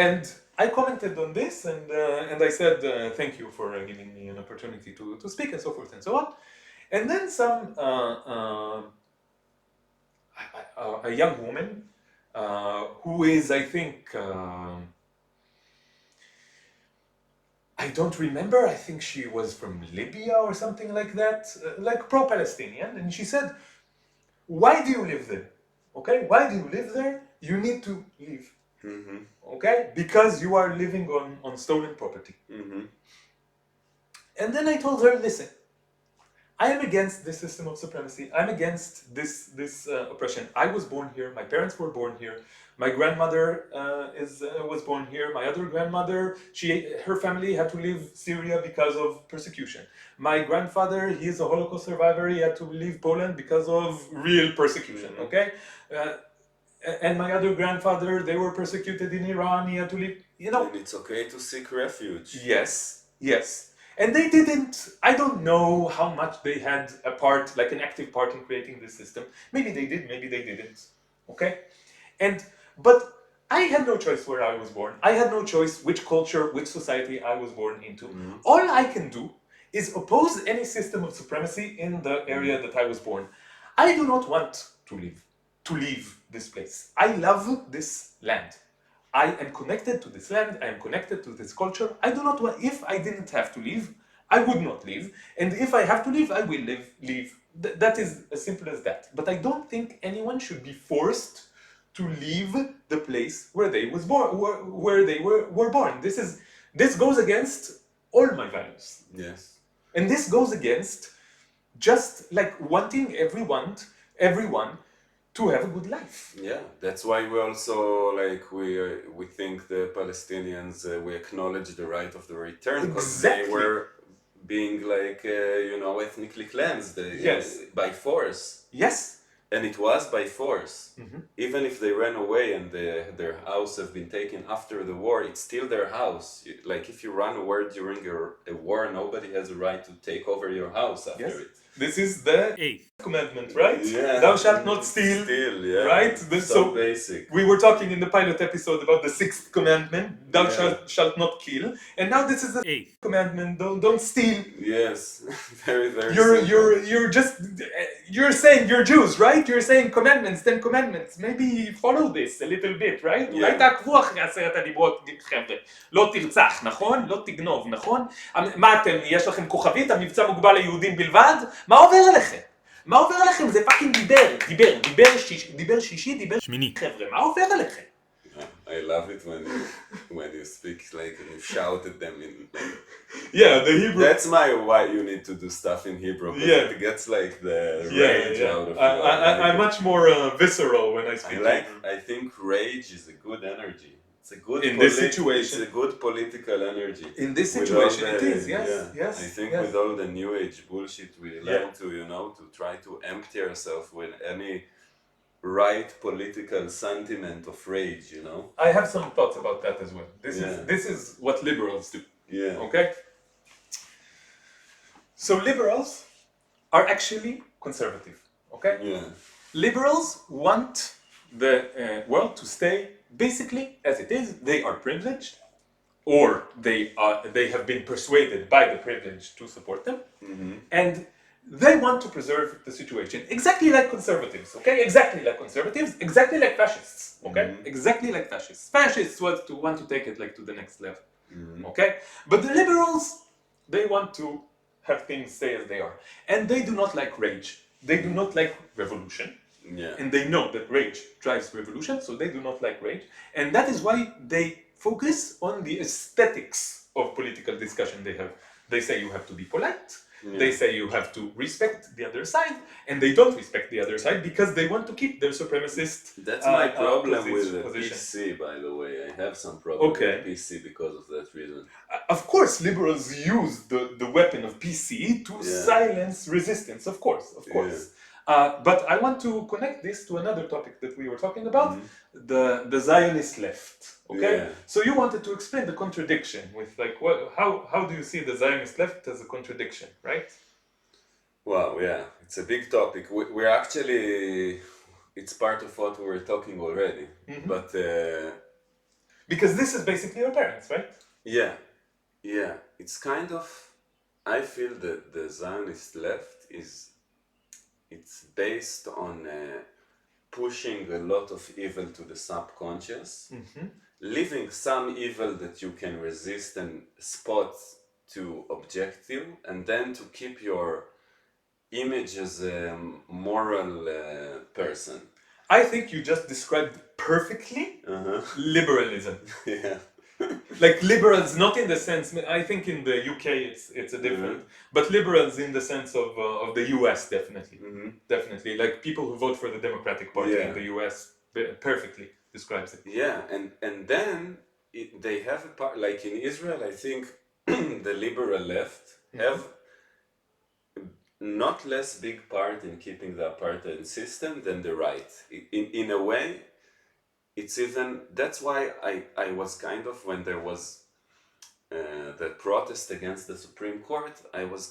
and I commented on this, and I said thank you for giving me an opportunity to speak and so forth and so on, and then a young woman who is, I think. I don't remember, I think she was from Libya or something like that, like pro-Palestinian, and she said, why do you live there? Okay, why do you live there? You need to leave. Okay, because you are living on stolen property. And then I told her, listen, I am against this system of supremacy. I'm against this oppression. I was born here. My parents were born here. My grandmother was born here. My other grandmother, her family had to leave Syria because of persecution. My grandfather, he is a Holocaust survivor. He had to leave Poland because of real persecution. Okay, and my other grandfather, they were persecuted in Iran. He had to leave. You know, and it's okay to seek refuge. Yes, yes. And they didn't, I don't know how much they had a part, like an active part in creating this system. Maybe they did, maybe they didn't. Okay? But I had no choice where I was born. I had no choice which culture, which society I was born into. All I can do is oppose any system of supremacy in the area that I was born. I do not want to leave this place. I love this land. I am connected to this land, I am connected to this culture. I do not want, if I didn't have to leave, I would not leave. And if I have to leave, I will leave. That is as simple as that. But I don't think anyone should be forced to leave the place where they was born, where they were born. This goes against all my values. Yes. And this goes against just like wanting everyone to have a good life. Yeah, that's why we also like we think the Palestinians we acknowledge the right of the return because they were being like ethnically cleansed by force. Yes. And it was by force. Even if they ran away and their house have been taken after the war, it's still their house. Like if you run away during a war, nobody has a right to take over your house after it. This is the 8th commandment, right? Yeah. Thou shalt not steal. Right? So basic. We were talking in the pilot episode about the 6th commandment. Thou shalt not kill. And now this is the 8th commandment. Don't steal. Yes. Very, very You're saying you're Jews, right? You're saying commandments, 10 commandments. Maybe follow this a little bit, right? אולי תעקבו אחרי 10 הדיברות, חבר'ה. לא תרצח, נכון? לא תגנוב, נכון? מה אתם, יש לכם כוכבית? המבצע מוגבל ליהודים בלבד? מה עובר עליכם? מה עובר עליכם? זה פאקינג דיבר שישי, דיבר שמיני. חבר'ה, מה עובר עליכם? I love it when you speak like and you shout at them in the Hebrew. That's why you need to do stuff in Hebrew. It gets like the rage out of you. I'm much more visceral when I speak Hebrew. I think rage is a good energy. It's a good this situation. It's a good political energy. In this situation, it is. Yes. I think with all the new age bullshit, we learn to to try to empty ourselves with any right political sentiment of rage, I have some thoughts about that as well. This is what liberals do. Yeah. Okay? So liberals are actually conservative. Okay? Yeah. Liberals want the world to stay basically as it is. They are privileged, or they have been persuaded by the privilege to support them, and they want to preserve the situation exactly like conservatives, okay? Exactly like conservatives, exactly like fascists, okay? Exactly like fascists. Fascists want to take it like to the next level. Okay? But the liberals, they want to have things stay as they are. And they do not like rage. They do not like revolution. Yeah. And they know that rage drives revolution, so they do not like rage. And that is why they focus on the aesthetics of political discussion they have. They say you have to be polite. Yeah. They say you have to respect the other side, and they don't respect the other side because they want to keep their supremacist. That's my problem with the position. PC, by the way. I have some problem with PC because of that reason. Of course, liberals use the weapon of PC to silence resistance. Of course. But I want to connect this to another topic that we were talking about, the Zionist Left. Okay, so you wanted to explain the contradiction with like how do you see the Zionist Left as a contradiction, right? Wow, yeah, it's a big topic. We're actually, it's part of what we were talking already, but because this is basically your parents, right? Yeah, it's kind of, I feel that the Zionist Left it's based on pushing a lot of evil to the subconscious, leaving some evil that you can resist and spot to objective, and then to keep your image as a moral person. I think you just described perfectly liberalism. Yeah. Like liberals, not in the sense. I think in the UK it's a different, but liberals in the sense of the US definitely. Like people who vote for the Democratic Party in the US perfectly describes it. Yeah, and then they have a part, like in Israel, I think the liberal left have not less big part in keeping the apartheid system than the right. In a way, it's even, that's why I was kind of, when there was the protest against the Supreme Court, I was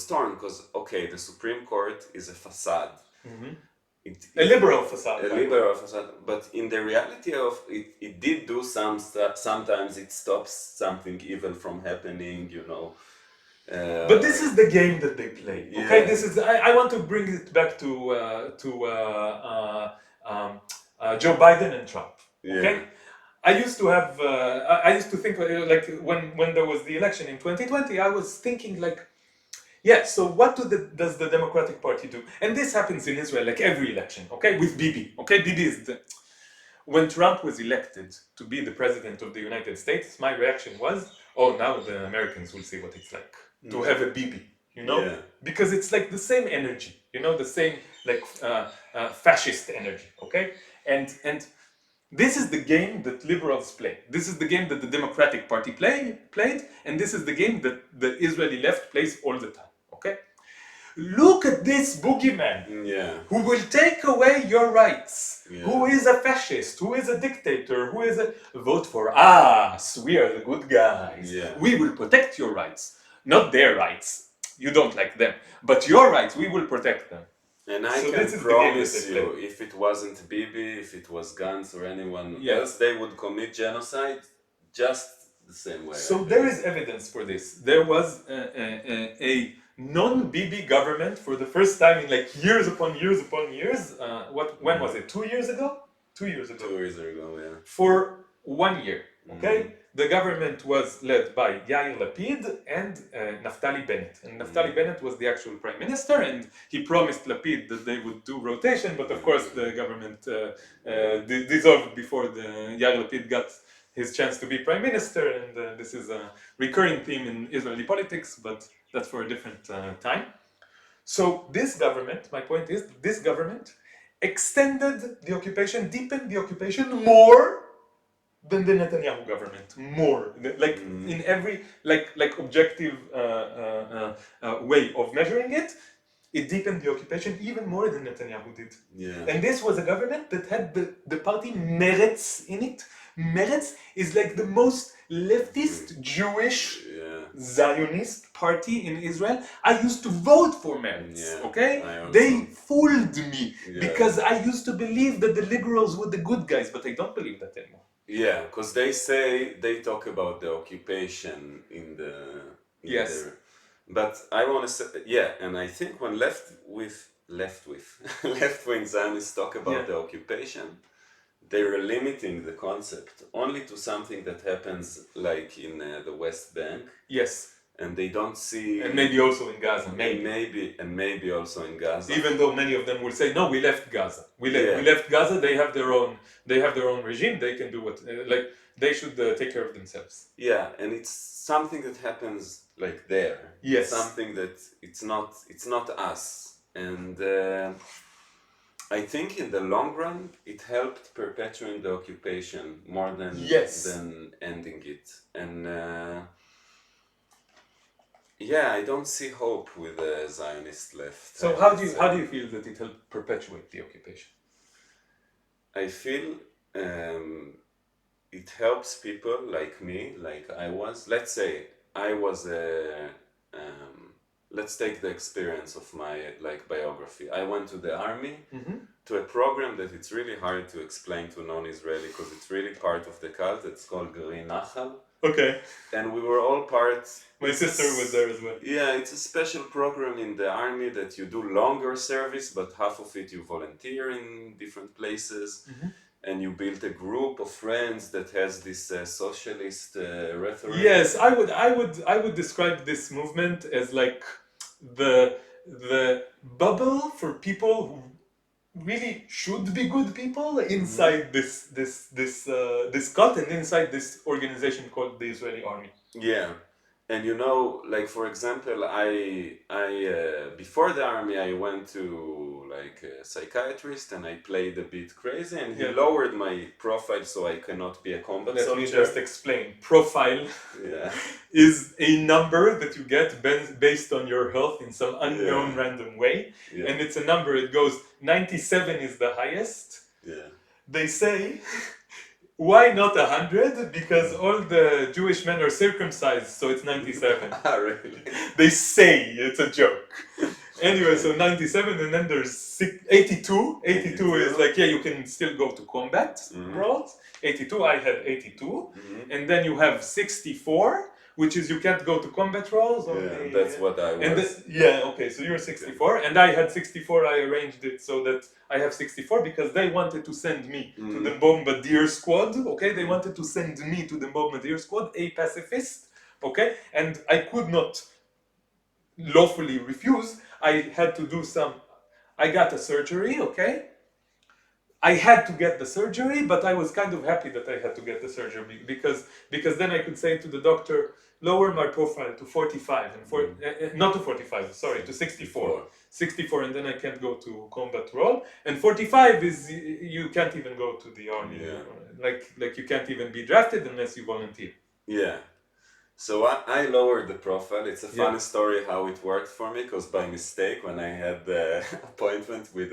torn, because okay, the Supreme Court is a facade. A liberal facade. A liberal facade, but in the reality of it, it did do some stuff. Sometimes it stops something evil from happening, you know. But this is the game that they play. Okay, this is. I want to bring it back to Joe Biden and Trump. Okay, I used to have. I used to think like when there was the election in 2020, I was thinking like, yeah. So what does the Democratic Party do? And this happens in Israel like every election. Okay, with Bibi. Okay, Bibi is the. When Trump was elected to be the president of the United States, my reaction was, oh, now the Americans will see what it's like to have a Bibi, you know? Because it's like the same energy, you know, the same like fascist energy, okay? And this is the game that liberals play. This is the game that the Democratic Party played, and this is the game that the Israeli left plays all the time, okay? Look at this boogeyman who will take away your rights, who is a fascist, who is a dictator, who is a vote for us, we are the good guys, we will protect your rights, not their rights, you don't like them, but your rights, we will protect them. And I can promise you, if it wasn't Bibi, if it was Gantz or anyone else, they would commit genocide just the same way. So there is evidence for this. There was a non-Bibi government for the first time in like years upon years upon years. When was it? 2 years ago? 2 years ago. 2 years ago, yeah. For 1 year, okay? The government was led by Yair Lapid and Naftali Bennett. And Naftali Bennett was the actual prime minister, and he promised Lapid that they would do rotation, but of course the government dissolved before Yair Lapid got his chance to be prime minister, and this is a recurring theme in Israeli politics, but that's for a different time. So this government, my point is, this government extended the occupation, deepened the occupation more than the Netanyahu government, more like in every like objective way of measuring it. It deepened the occupation even more than Netanyahu did. And this was a government that had the party Meretz in it. Meretz is like the most leftist Jewish Zionist party in Israel. I used to vote for Meretz, okay? They fooled me because I used to believe that the liberals were the good guys, but I don't believe that anymore. Yeah, because they talk about the occupation in the... But I want to say, and I think when left-wing Zionists talk about the occupation, they're limiting the concept only to something that happens like in the West Bank. Yes. And they don't see, and maybe also in Gaza, and maybe also in Gaza. Even though many of them will say, "No, we left Gaza. We Yeah. left Gaza. They have their own. They have their own regime. They can do what like they should take care of themselves." Yeah, and it's something that happens like there. Yes. It's something that it's not us, and I think in the long run it helped perpetuating the occupation more than than ending it, and. Yeah, I don't see hope with the Zionist left. So how do you feel that it helped perpetuate the occupation? I feel it helps people like me, like I was. Let's say I was a. Let's take the experience of my biography. I went to the army, to a program that it's really hard to explain to non-Israeli because it's really part of the cult. It's called Geri Nachal. Okay. And we were all part. My sister was there as well. Yeah, it's a special program in the army that you do longer service, but half of it you volunteer in different places. And you build a group of friends that has this socialist rhetoric. Yes, I would describe this movement as like the bubble for people who really should be good people inside this cult and inside this organization called the Israeli Army. Yeah. And you know, like for example, I before the army I went to like a psychiatrist and I played a bit crazy and he lowered my profile so I cannot be a combat soldier. Let me just explain. Profile is a number that you get based on your health in some unknown random way. And it's a number, it goes 97 is the highest. Yeah. They say why not 100? Because all the Jewish men are circumcised, so it's 97. Really? They say, it's a joke. Anyway, so 97 and then there's 82. 82 is like, you can still go to combat roles. 82, I had 82. And then you have 64, which is you can't go to combat roles. That's what I was. Okay, so you're 64. And I had 64, I arranged it so that I have 64 because they wanted to send me to the bombardier squad, okay? They wanted to send me to the bombardier squad, a pacifist, okay? And I could not lawfully refuse. I had to do I got a surgery, okay? I had to get the surgery, but I was kind of happy that I had to get the surgery because then I could say to the doctor, lower my profile to 45 and not to 45, sorry, to 64. 64 and then I can't go to combat role. And 45 is you can't even go to the army. Like you can't even be drafted unless you volunteer. Yeah. So I lowered the profile. It's a funny story how it worked for me because by mistake when I had the appointment with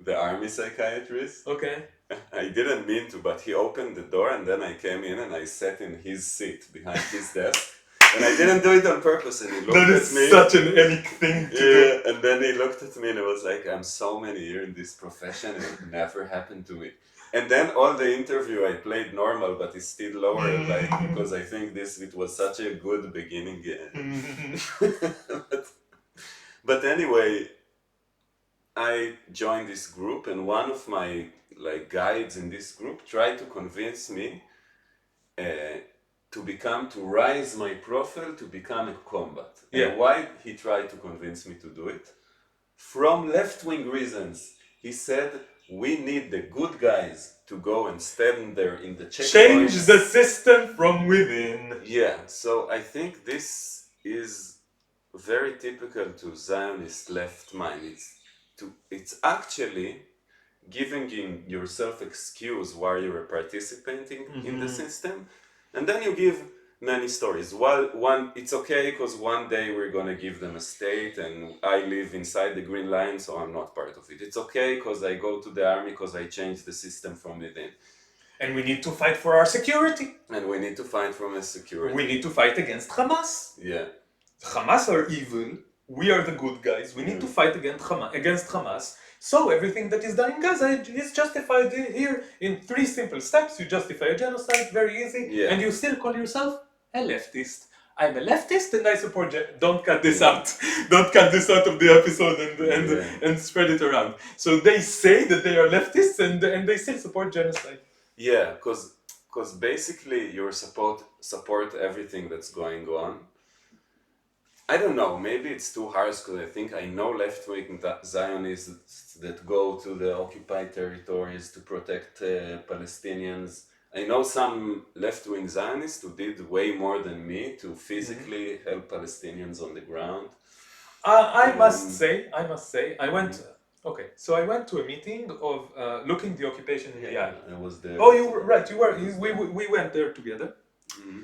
the army psychiatrist. Okay. I didn't mean to, but he opened the door and then I came in and I sat in his seat behind his desk. And I didn't do it on purpose and he looked at me. That is such an Eric thing to do. And then he looked at me and it was like, I'm so many years in this profession and it never happened to me. And then all the interview I played normal, but it's still lower, because I think it was such a good beginning. But anyway, I joined this group and one of my guides in this group tried to convince me to rise my profile to become a combat. And why he tried to convince me to do it? From left-wing reasons. He said, we need the good guys to go and stand there in the checkpoints. Change the system from within. Yeah, so I think this is very typical to Zionist left mind. It's actually giving yourself excuse while you're participating in the system, and then you give many stories. It's okay because one day we're gonna give them a state and I live inside the green line, so I'm not part of it. It's okay because I go to the army because I changed the system from within. And we need to fight for our security. And we need to fight for our security. We need to fight against Hamas. Yeah. Hamas are evil. We are the good guys. We need to fight against Hamas. So everything that is done in Gaza is justified here in 3 simple steps. You justify a genocide, very easy, and you still call yourself a leftist. I'm a leftist and I support don't cut this out. Don't cut this out of the episode and spread it around. So they say that they are leftists and they still support genocide. Yeah, because basically you support everything that's going on. I don't know, maybe it's too harsh because I think I know left-wing Zionists that go to the occupied territories to protect Palestinians. I know some left-wing Zionists who did way more than me to physically help Palestinians on the ground. I must say, I went. Okay, so I went to a meeting of looking the occupation in the eye. I was there. Oh, you were right. You were. We went there together. Mm-hmm.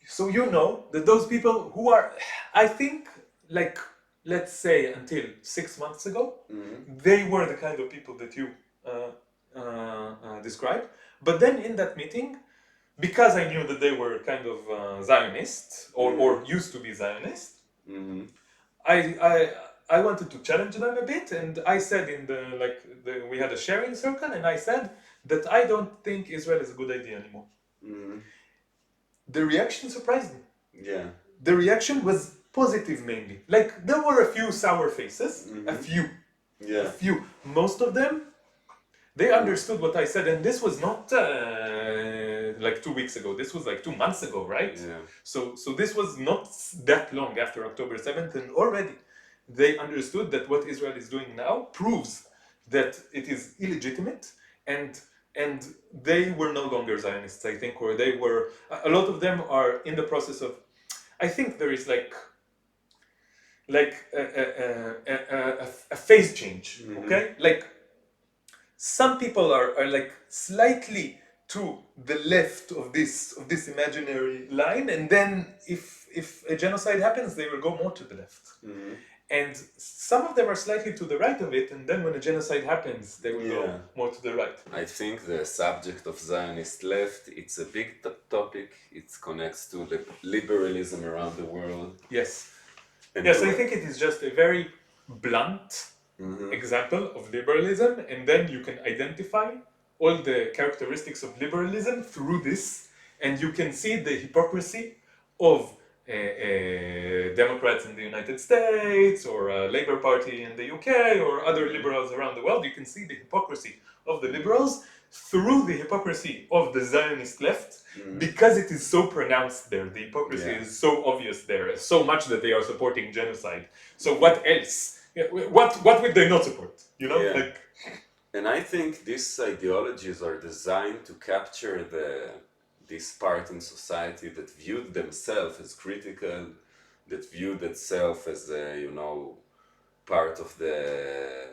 So you know that those people who are, I think, like, let's say until 6 months ago, they were the kind of people that you described. But then in that meeting, because I knew that they were kind of Zionists or used to be Zionist, I wanted to challenge them a bit, and I said we had a sharing circle, and I said that I don't think Israel is a good idea anymore. The reaction surprised me. Yeah. The reaction was positive mainly. Like, there were a few sour faces. A few. Yeah. A few. Most of them, they understood what I said. And this was not like 2 weeks ago. This was like 2 months ago, right? Yeah. So this was not that long after October 7th. And already they understood that what Israel is doing now proves that it is illegitimate, and they were no longer Zionists, I think, or they were, a lot of them are in the process of, I think there is like a phase change, okay? Like, some people are like slightly to the left of this imaginary line, and then if a genocide happens, they will go more to the left. And some of them are slightly to the right of it, and then when a genocide happens, they will go more to the right. I think the subject of Zionist Left, it's a big topic. It connects to the liberalism around the world. Yes. And yes, I think it is just a very blunt example of liberalism, and then you can identify all the characteristics of liberalism through this, and you can see the hypocrisy of Democrats in the United States, or Labour Party in the UK, or other liberals around the world. You can see the hypocrisy of the liberals through the hypocrisy of the Zionist left, because it is so pronounced there. The hypocrisy is so obvious there, so much that they are supporting genocide. So what else? What would they not support? You know, like. And I think these ideologies are designed to capture this part in society that viewed themselves as critical, that viewed itself as part of the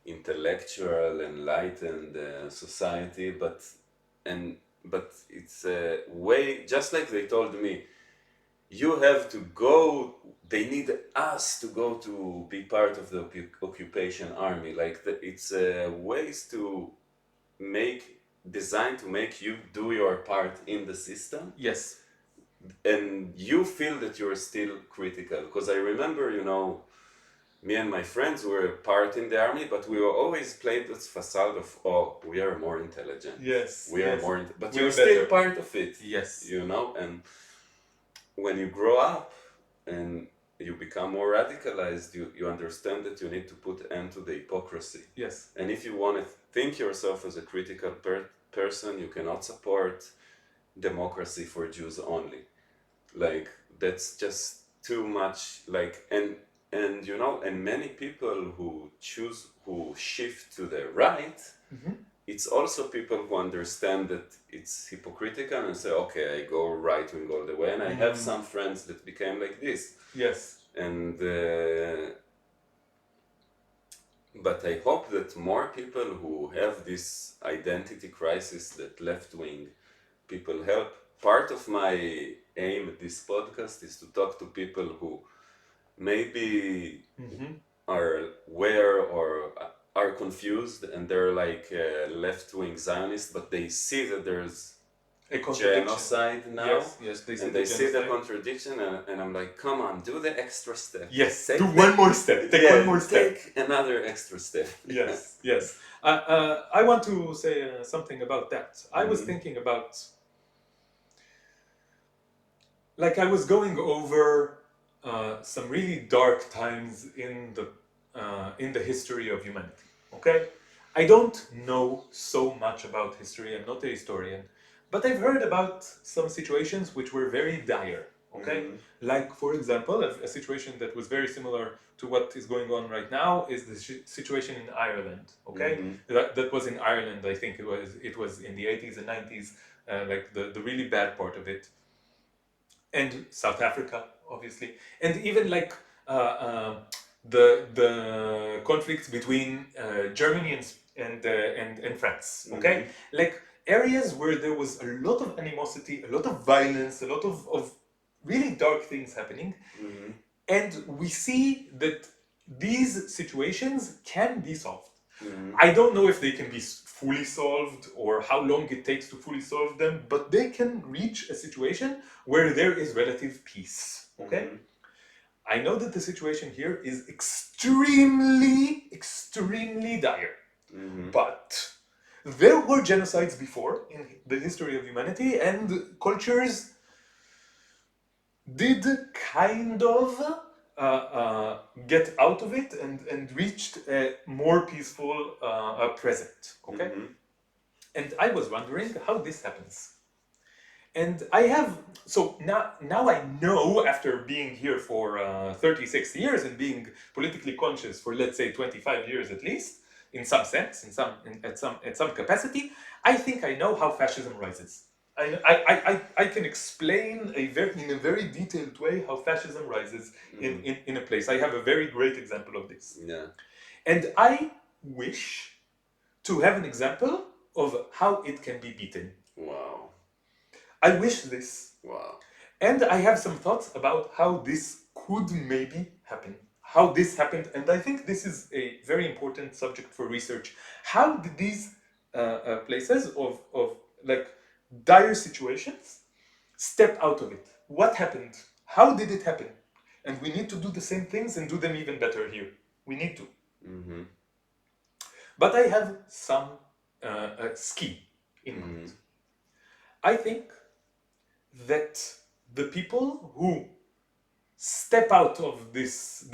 intellectual, enlightened society, but it's a way, just like they told me, you have to go, they need us to go to be part of the occupation army. Like, it's ways to designed to make you do your part in the system. Yes. And you feel that you're still critical. Because I remember, me and my friends were part in the army, but we were always played this facade of, we are more intelligent. Yes. We are more, but you're still part of it. Yes. And when you grow up and you become more radicalized, you understand that you need to put end to the hypocrisy. Yes. And if you want to think yourself as a critical person, you cannot support democracy for Jews only. Like, that's just too much. Like, and many people who shift to the right, it's also people who understand that it's hypocritical and say, okay, I go right wing all the way. And I have some friends that became like this. Yes. And but I hope that more people who have this identity crisis that left-wing people help. Part of my aim at this podcast is to talk to people who maybe are aware or are confused, and they're like left-wing Zionists, but they see that there's a genocide now. Yes, they see and they see the contradiction, and I'm like, come on, do the extra step. Yes, do one more step. Take one more step. Take another extra step. Yes, yes. I want to say something about that. I was thinking about like I was going over some really dark times in the history of humanity. Okay, I don't know so much about history. I'm not a historian, but I've heard about some situations which were very dire. Okay, Mm-hmm. like for example, a situation that was very similar to what is going on right now is the situation in Ireland. Okay, Mm-hmm. that was in Ireland. I think it was in the 80s and 90s, like the really bad part of it, and South Africa, obviously, and even like the conflicts between Germany and France. Okay, Mm-hmm. like areas where there was a lot of animosity, a lot of violence, a lot of really dark things happening, Mm-hmm. and we see that these situations can be solved. Mm-hmm. I don't know if they can be fully solved or how long it takes to fully solve them, but they can reach a situation where there is relative peace. Okay? Mm-hmm. I know that the situation here is extremely, extremely dire, Mm-hmm. but there were genocides before in the history of humanity, and cultures did kind of get out of it and reached a more peaceful present. Okay? Mm-hmm. And I was wondering how this happens. And I have, so now I know, after being here for 36 years and being politically conscious for, let's say, 25 years at least, in some sense, at some capacity, I think I know how fascism rises. I can explain in a very detailed way how fascism rises Mm-hmm. in a place. I have a very great example of this. Yeah. And I wish to have an example of how it can be beaten. Wow. I wish this. Wow. And I have some thoughts about how this could maybe happen. How this happened. And I think this is a very important subject for research. How did these places of like dire situations step out of it? What happened? How did it happen? And we need to do the same things and do them even better here. We need to. Mm-hmm. But I have some scheme in Mm-hmm. mind. I think that the people who step out of this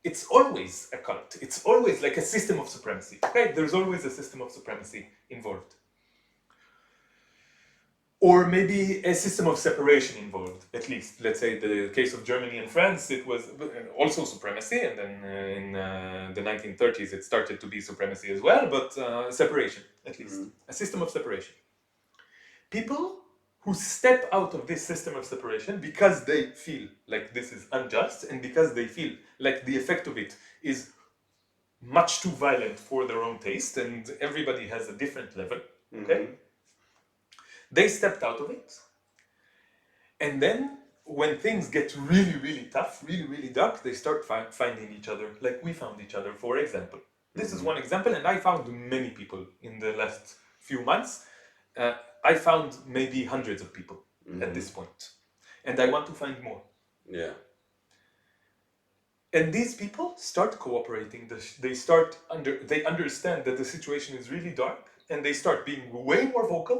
it's always a cult, it's always like a system of supremacy. Okay, there's always a system of supremacy involved, or maybe a system of separation involved. At least, let's say the case of Germany and France, it was also supremacy, and then in the 1930s it started to be supremacy as well, but separation, at least Mm-hmm. a system of separation. People who step out of this system of separation because they feel like this is unjust and because they feel like the effect of it is much too violent for their own taste, and everybody has a different level. Okay, Mm-hmm. they stepped out of it, and then when things get really, really tough, really, really dark, they start finding each other, like we found each other, for example. This is Mm-hmm. one example, and I found many people in the last few months. uh, I found maybe hundreds of people at Mm-hmm. this point, and I want to find more. Yeah. And these people start cooperating. They understand that the situation is really dark, and they start being way more vocal,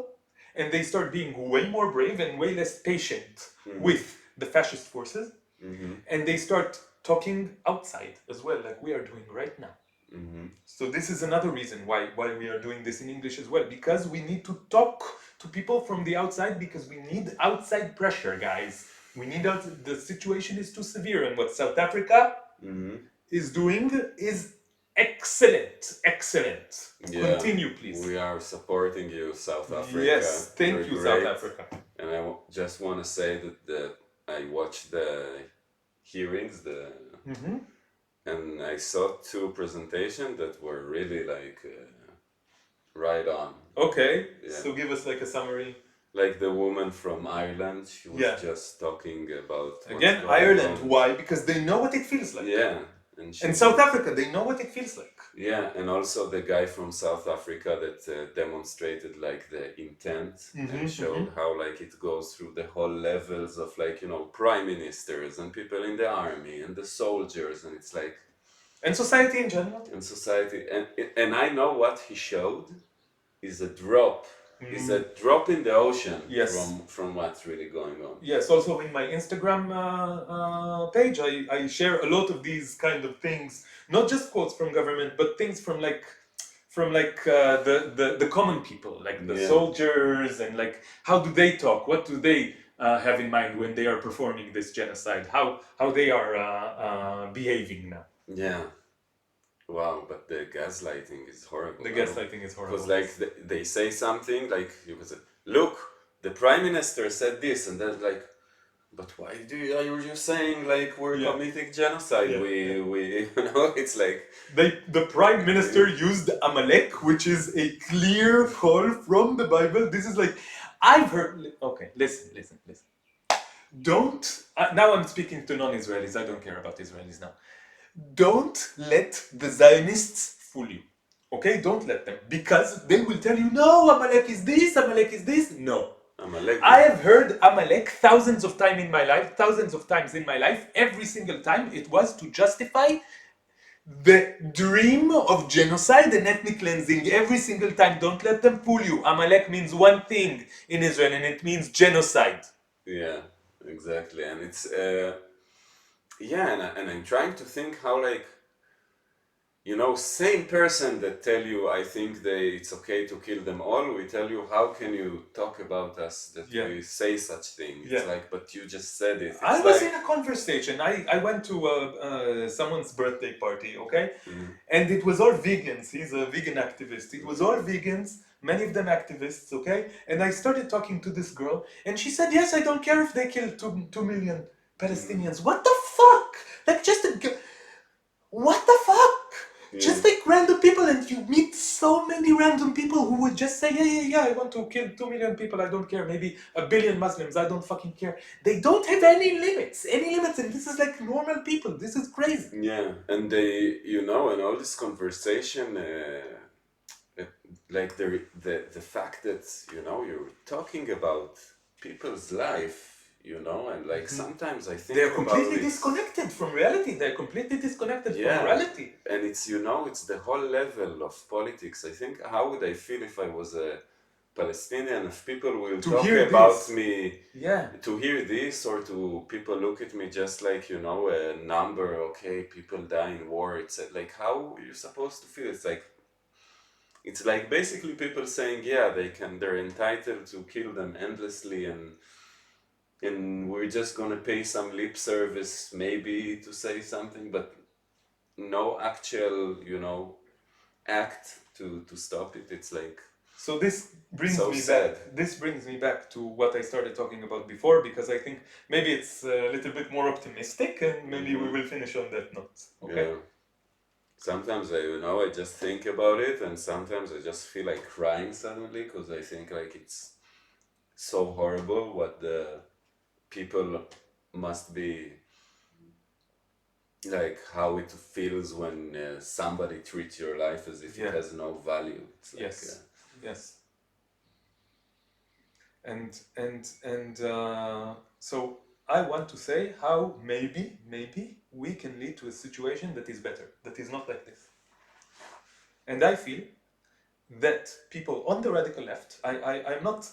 and they start being way more brave and way less patient Mm-hmm. with the fascist forces, Mm-hmm. and they start talking outside as well, like we are doing right now. Mm-hmm. So this is another reason why we are doing this in English as well, because we need to talk to people from the outside, because we need outside pressure, guys. We need the situation is too severe, and what South Africa Mm-hmm. is doing is excellent, excellent. Yeah. Continue, please. We are supporting you, South Africa. Yes, thank You're you, South great. Africa. And I just want to say that I watched the hearings, and I saw two presentations that were really like right on. Okay, Yeah. so give us like a summary. Like the woman from Ireland, she was Yeah. just talking about what's Again, going Ireland. on. Why? Because they know what it feels like. Yeah, And South Africa, they know what it feels like. Yeah, and also the guy from South Africa that demonstrated like the intent and showed how like it goes through the whole levels of like prime ministers and people in the army and the soldiers, and it's like And society in general. and society, and I know what he showed is a drop is a drop in the ocean Yes. from what's really going on. Yes, also in my Instagram page, I share a lot of these kind of things, not just quotes from government, but things from the common people, like the Yeah. soldiers, and like how do they talk? What do they have in mind when they are performing this genocide? How they are behaving now? Yeah. Wow, but the gaslighting is horrible. The gaslighting is horrible. Because like they say something like you could say, look, the prime minister said this, and then like, but why are you saying like we're Yeah. committing genocide? Yeah, we it's like the prime minister used Amalek, which is a clear call from the Bible. This is like I've heard. Okay, listen. Don't. Now I'm speaking to non-Israelis. I don't care about Israelis now. Don't let the Zionists fool you. Okay, don't let them, because they will tell you, no, Amalek is this, Amalek is this. No. Amalek. I have heard Amalek thousands of times in my life. Every single time it was to justify the dream of genocide and ethnic cleansing. Every single time. Don't let them fool you. Amalek means one thing in Israel, and it means genocide. Yeah, exactly, and it's and I'm trying to think how like same person that tell you I think it's okay to kill them all, we tell you how can you talk about us that we say such things. It's like, but you just said it. It's I was in a conversation. I went to someone's birthday party, okay? And it was all vegans. He's a vegan activist. It was all vegans, many of them activists, okay? And I started talking to this girl, and she said, yes, I don't care if they kill 2 million Palestinians. What the fuck? Like, what the fuck? Just like random people, and you meet so many random people who would just say, yeah, I want to kill 2 million people, I don't care. Maybe 1 billion Muslims, I don't fucking care. They don't have any limits, and this is like normal people. This is crazy. Yeah, and they, in all this conversation, like the fact that, you're talking about people's life, and like sometimes I think they're completely disconnected from reality. They're completely disconnected from reality. And it's, it's the whole level of politics. I think, how would I feel if I was a Palestinian, if people will talk about me, to hear this, or to people look at me just like, a number, okay, people die in war. It's like, how are you supposed to feel? It's like basically people saying, yeah, they're entitled to kill them endlessly, and we're just gonna pay some lip service maybe to say something, but no actual, act to stop it. It's like, so this brings me back to what I started talking about before, because I think maybe it's a little bit more optimistic, and maybe we will finish on that note. Okay. Yeah. Sometimes I just think about it, and sometimes I just feel like crying suddenly, because I think like it's so horrible what the people must be, like how it feels when somebody treats your life as if it has no value. It's like, yes. And so I want to say how maybe we can lead to a situation that is better, that is not like this. And I feel that people on the radical left, I'm not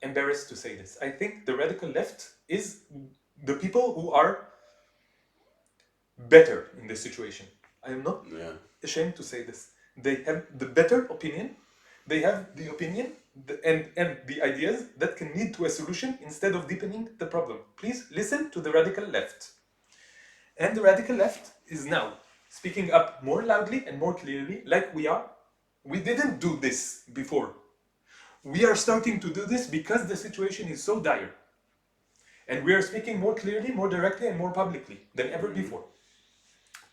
embarrassed to say this, I think the radical left is the people who are better in this situation. I am not ashamed to say this. They have the better opinion. They have the opinion and the ideas that can lead to a solution instead of deepening the problem. Please listen to the radical left. And the radical left is now speaking up more loudly and more clearly, like we are. We didn't do this before. We are starting to do this because the situation is so dire. And we are speaking more clearly, more directly, and more publicly than ever before.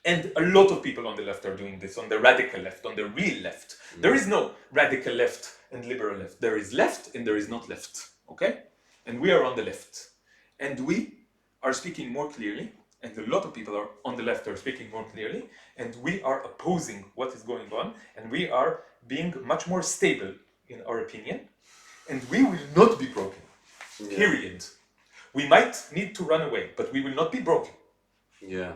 And a lot of people on the left are doing this, on the radical left, on the real left. There is no radical left and liberal left. There is left and there is not left, okay? And we are on the left. And we are speaking more clearly, and a lot of people on the left are speaking more clearly, and we are opposing what is going on, and we are being much more stable in our opinion, and we will not be broken, period. We might need to run away, but we will not be broken. Yeah.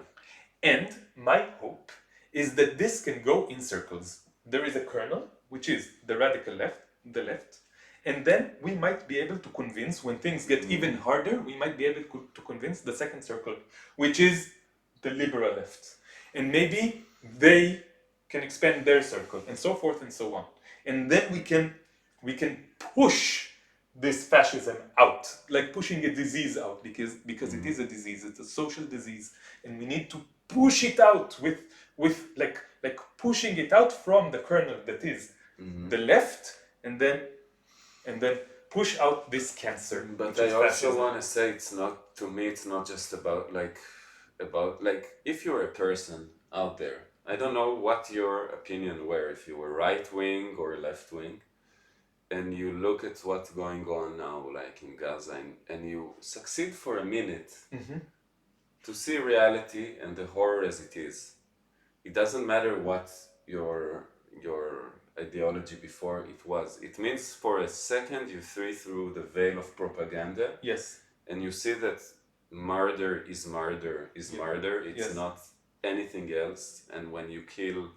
And my hope is that this can go in circles. There is a kernel, which is the radical left, the left, And then we might be able to convince, when things get even harder, we might be able to convince the second circle, which is the liberal left. And maybe they can expand their circle, and so forth and so on. And then we can push this fascism out, like pushing a disease out, because it is a disease, it's a social disease, and we need to push it out with like pushing it out from the kernel that is the left, and then push out this cancer. But I also want to say it's not, to me, it's not just about like if you're a person out there, I don't know what your opinion were, if you were right wing or left wing, and you look at what's going on now, like in Gaza, and you succeed for a minute to see reality and the horror as it is. It doesn't matter what your ideology before it was. It means for a second you see through the veil of propaganda. Yes. And you see that murder is murder is murder. It's not anything else. And when you kill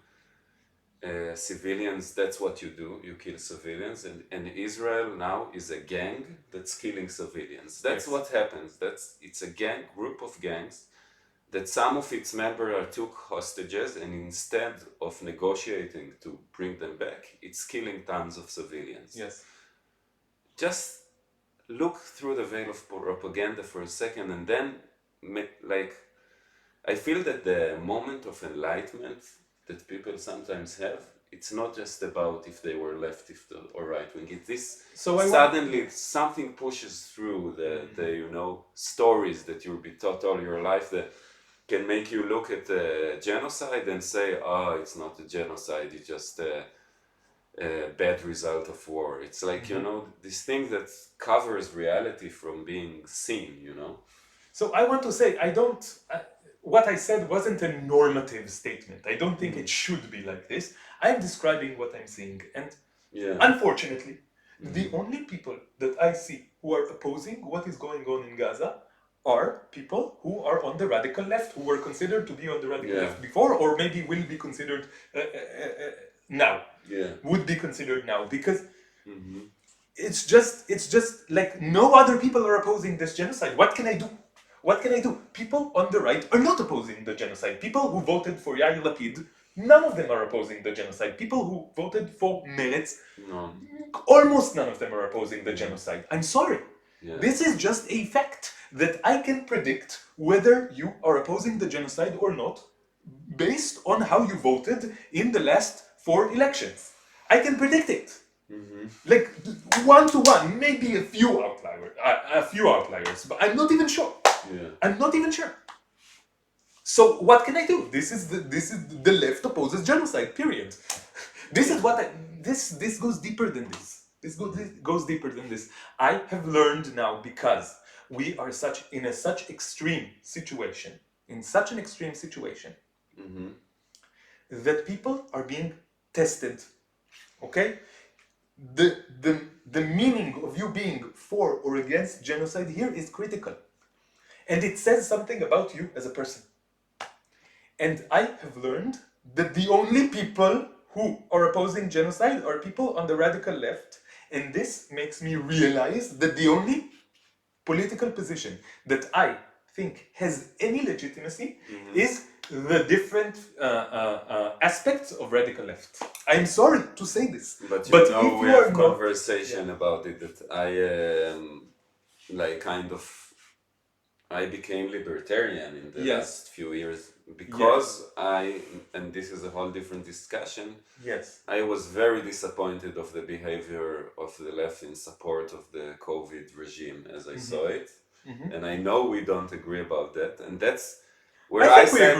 civilians, that's what you do. You kill civilians. And Israel now is a gang that's killing civilians. That's what happens. It's a gang, group of gangs, that some of its members are took hostages, and instead of negotiating to bring them back, it's killing tons of civilians. Yes. Just look through the veil of propaganda for a second, and then, like, I feel that the moment of enlightenment that people sometimes have, it's not just about if they were leftist or right wing. It's this suddenly something pushes through the stories that you'll be taught all your life that can make you look at genocide and say, oh, it's not a genocide, it's just a bad result of war. It's like, this thing that covers reality from being seen, So I want to say, what I said wasn't a normative statement. I don't think it should be like this. I'm describing what I'm seeing. And unfortunately, the only people that I see who are opposing what is going on in Gaza are people who are on the radical left, who were considered to be on the radical left before, or maybe will be considered now. Would be considered now, because it's just like no other people are opposing this genocide. What can I do? What can I do? People on the right are not opposing the genocide. People who voted for Yair Lapid, none of them are opposing the genocide. People who voted for Meretz, almost none of them are opposing the genocide. I'm sorry. This is just a fact that I can predict whether you are opposing the genocide or not based on how you voted in the last 4 elections. I can predict it. Like 1 to 1, maybe a few outliers, but I'm not even sure. I'm not even sure. So what can I do? This is the left opposes genocide. Period. This is what this goes deeper than this. This goes deeper than this. I have learned now, because we are in such an extreme situation, that people are being tested. Okay? The meaning of you being for or against genocide here is critical. And it says something about you as a person. And I have learned that the only people who are opposing genocide are people on the radical left. And this makes me realize that the only political position that I think has any legitimacy is the different aspects of radical left. I'm sorry to say this, but if we you have are conversation about it, that I became libertarian in the last few years because and this is a whole different discussion. I was very disappointed of the behavior of the left in support of the COVID regime as I saw it. And I know we don't agree about that, and that's where I said,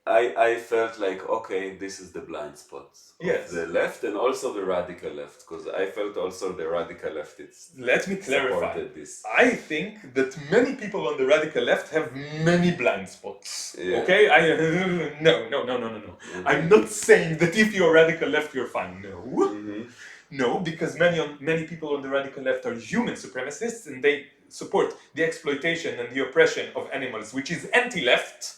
I felt like, okay, this is the blind spot of the left and also the radical left, because I felt also the radical leftists. Let me clarify. This. I think that many people on the radical left have many blind spots. Okay? No. I'm not saying that if you're radical left, you're fine. No. No, because many people on the radical left are human supremacists, and they support the exploitation and the oppression of animals, which is anti-left.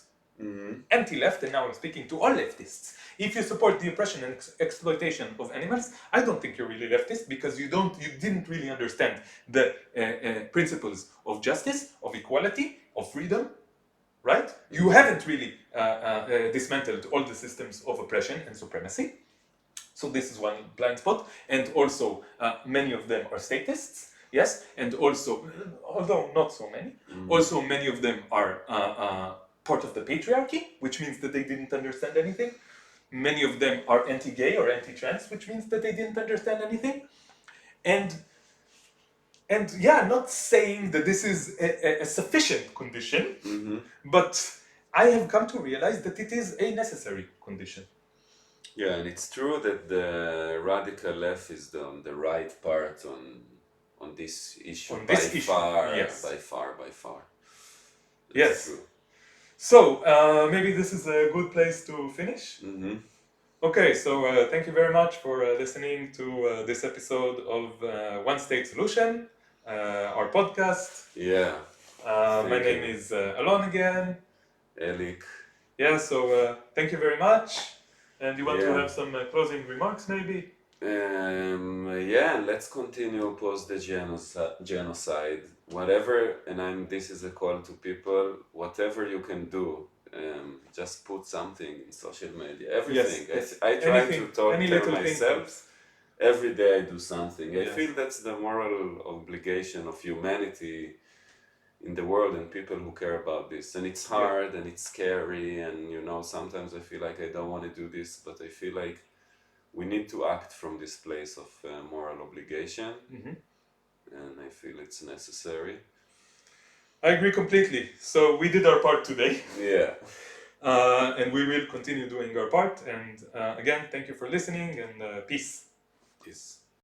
anti-left, and now I'm speaking to all leftists. If you support the oppression and exploitation of animals, I don't think you're really leftist, because you didn't really understand the principles of justice, of equality, of freedom, right? You haven't really dismantled all the systems of oppression and supremacy. So this is one blind spot, and also many of them are statists, yes, and also, although not so many, also many of them are part of the patriarchy, which means that they didn't understand anything. Many of them are anti-gay or anti-trans, which means that they didn't understand anything. And yeah, not saying that this is a sufficient condition, but I have come to realize that it is a necessary condition. Yeah, and it's true that the radical left is on the right part on this issue. On this issue, yes. By far. Yes. True. So maybe this is a good place to finish. Okay, so thank you very much for listening to this episode of One State Solution, our podcast. Yeah. My name is Alon again. Elik. Yeah, so thank you very much. And you want to have some closing remarks, maybe? Yeah, let's continue post the genocide. Whatever, and this is a call to people, whatever you can do, just put something in social media, everything. Yes. I try to tell myself, thing. every day I do something. I Yes. feel that's the moral obligation of humanity in the world and people who care about this. And it's hard and it's scary, and sometimes I feel like I don't want to do this, but I feel like we need to act from this place of moral obligation, and I feel it's necessary. I agree completely. So we did our part today. Yeah. And we will continue doing our part. And again, thank you for listening, and peace. Peace.